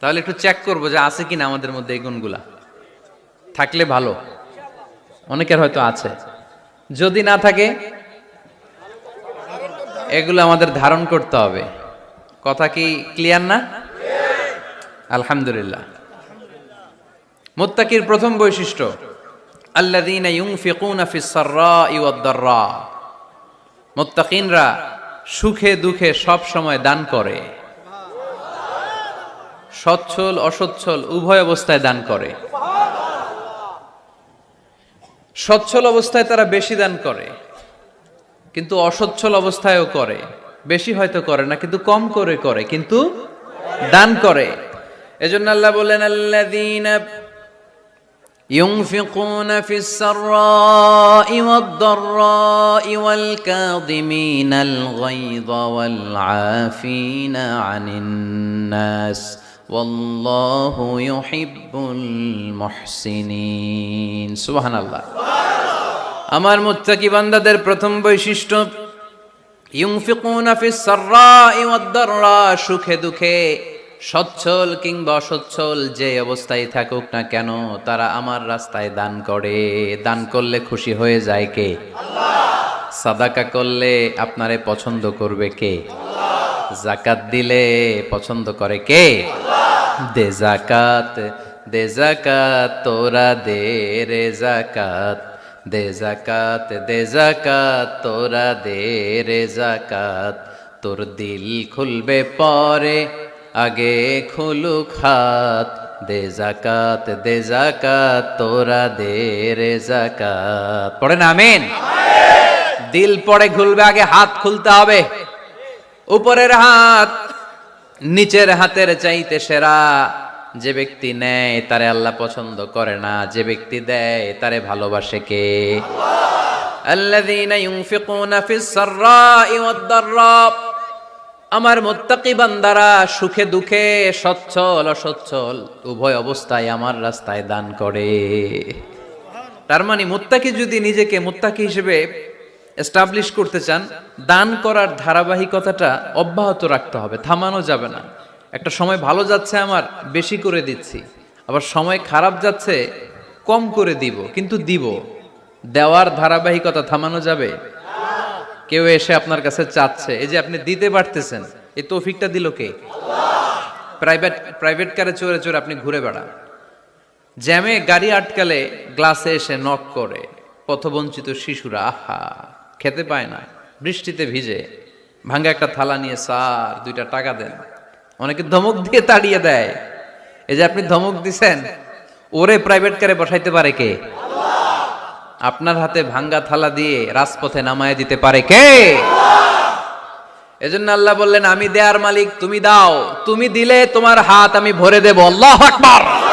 তাহলে একটু চেক করবো যে আছে কিনা আমাদের মধ্যে এই গুণগুলা। থাকলে ভালো, অনেকের হয়তো আছে। যদি না থাকে এগুলো আমাদের ধারণ করতে হবে। কথা কি ক্লিয়ার না? আলহামদুলিল্লাহ। মুত্তাকির প্রথম বৈশিষ্ট্য আল্লাযীনা ইউনফিকুনা ফিস সাররাই ওয়াদ দাররা। মুত্তাকিনরা সুখে দুঃখে সব সময় দান করে, সচ্ছল অসচ্ছল উভয় অবস্থায় দান করে। সচ্ছল অবস্থায় তারা বেশি দান করে, কিন্তু অসচ্ছল অবস্থায়ও করে। বেশি হয়তো করে না, কিন্তু কম করে করে, কিন্তু দান করে। এজন্য আল্লাহ বলেন আল্লাযীনা ينفقون في السراء والضراء والكاظمين الغيظ والعافين عن الناس والله يحب المحسنين سبحان الله। আমার মুত্তাকি বান্দাদের প্রথম বৈশিষ্ট্য ইউনফিকুনা ফিস সাররাই ওয়াদ দাররা, সুখে দুঃখে সচ্ছল কিংবা অসচ্ছল যে অবস্থায় থাকুক না কেন তারা আমার রাস্তায় দান করে। দান করলে খুশি হয়ে যায় কে? আল্লাহ। সাদাকা করলে আপনারে পছন্দ করবে কে? আল্লাহ। যাকাত দিলে পছন্দ করে কে? আল্লাহ। দে যাকাত, দে যাকাত তোরা দে রে যাকাত, দে যাকাত, দে যাকাত তোরা দে রে যাকাত। তোর দিল খুলবে পরে আগে খুলুক হাত, দে যাকাত, দে যাকাত তোরা দে রে যাকাত। পড়েন আমিন। দিল পরে খুলবে, আগে হাত খুলতে হবে। উপরের হাত নিচের হাতের চাইতে সেরা। যে ব্যক্তি নেয় তারে আল্লাহ পছন্দ করে না, যে ব্যক্তি দেয় তারে ভালোবাসে কে? আল্লাহ। আল্লাযীনা ইউনফিকুনা ফিস সাররাই ওয়াদ দাররা, আমার মুত্তাকি বান্দারা সুখে দুঃখে সচ্ছল অসচ্ছল উভয় অবস্থায় আমার রাস্তায় দান করে। তার মানে মুত্তাকি যদি নিজেকে মুত্তাকি হিসেবে এস্টাবলিশ করতে চান, দান করার ধারাবাহিকতাটা অব্যাহত রাখতে হবে, থামানো যাবে না। একটা সময় ভালো যাচ্ছে আমার, বেশি করে দিচ্ছি, আবার সময় খারাপ যাচ্ছে, কম করে দিব, কিন্তু দিব। দেওয়ার ধারাবাহিকতা থামানো যাবে? কেউ এসে আপনার কাছে চাচ্ছে, এই যে আপনি দিতে পারতেছেন, এই তৌফিকটা দিল কে? আল্লাহ। প্রাইভেট কারে চড়ে চড়ে আপনি ঘুরে বেড়ান, জ্যামে গাড়ি আটকালে গ্লাসে এসে নক করে, পথবঞ্চিত শিশুরা আহা খেতে পায় না, বৃষ্টিতে ভিজে ভাঙ্গা একটা থালা নিয়ে স্যার 2টা টাকা দেন। অনেকে ধমক দিয়ে তাড়িয়ে দেয়। এই যে আপনি ধমক দিছেন, ওরে প্রাইভেট কারে বসাইতে পারে কে? আপনার হাতে ভাঙ্গা থালা দিয়ে রাজপথে নামায় দিতে পারে কে? এজন্য আল্লাহ বললেন, আমি দেয়ার মালিক, তুমি দাও। তুমি দিলে তোমার হাত আমি ভরে দেব। আল্লাহু আকবার।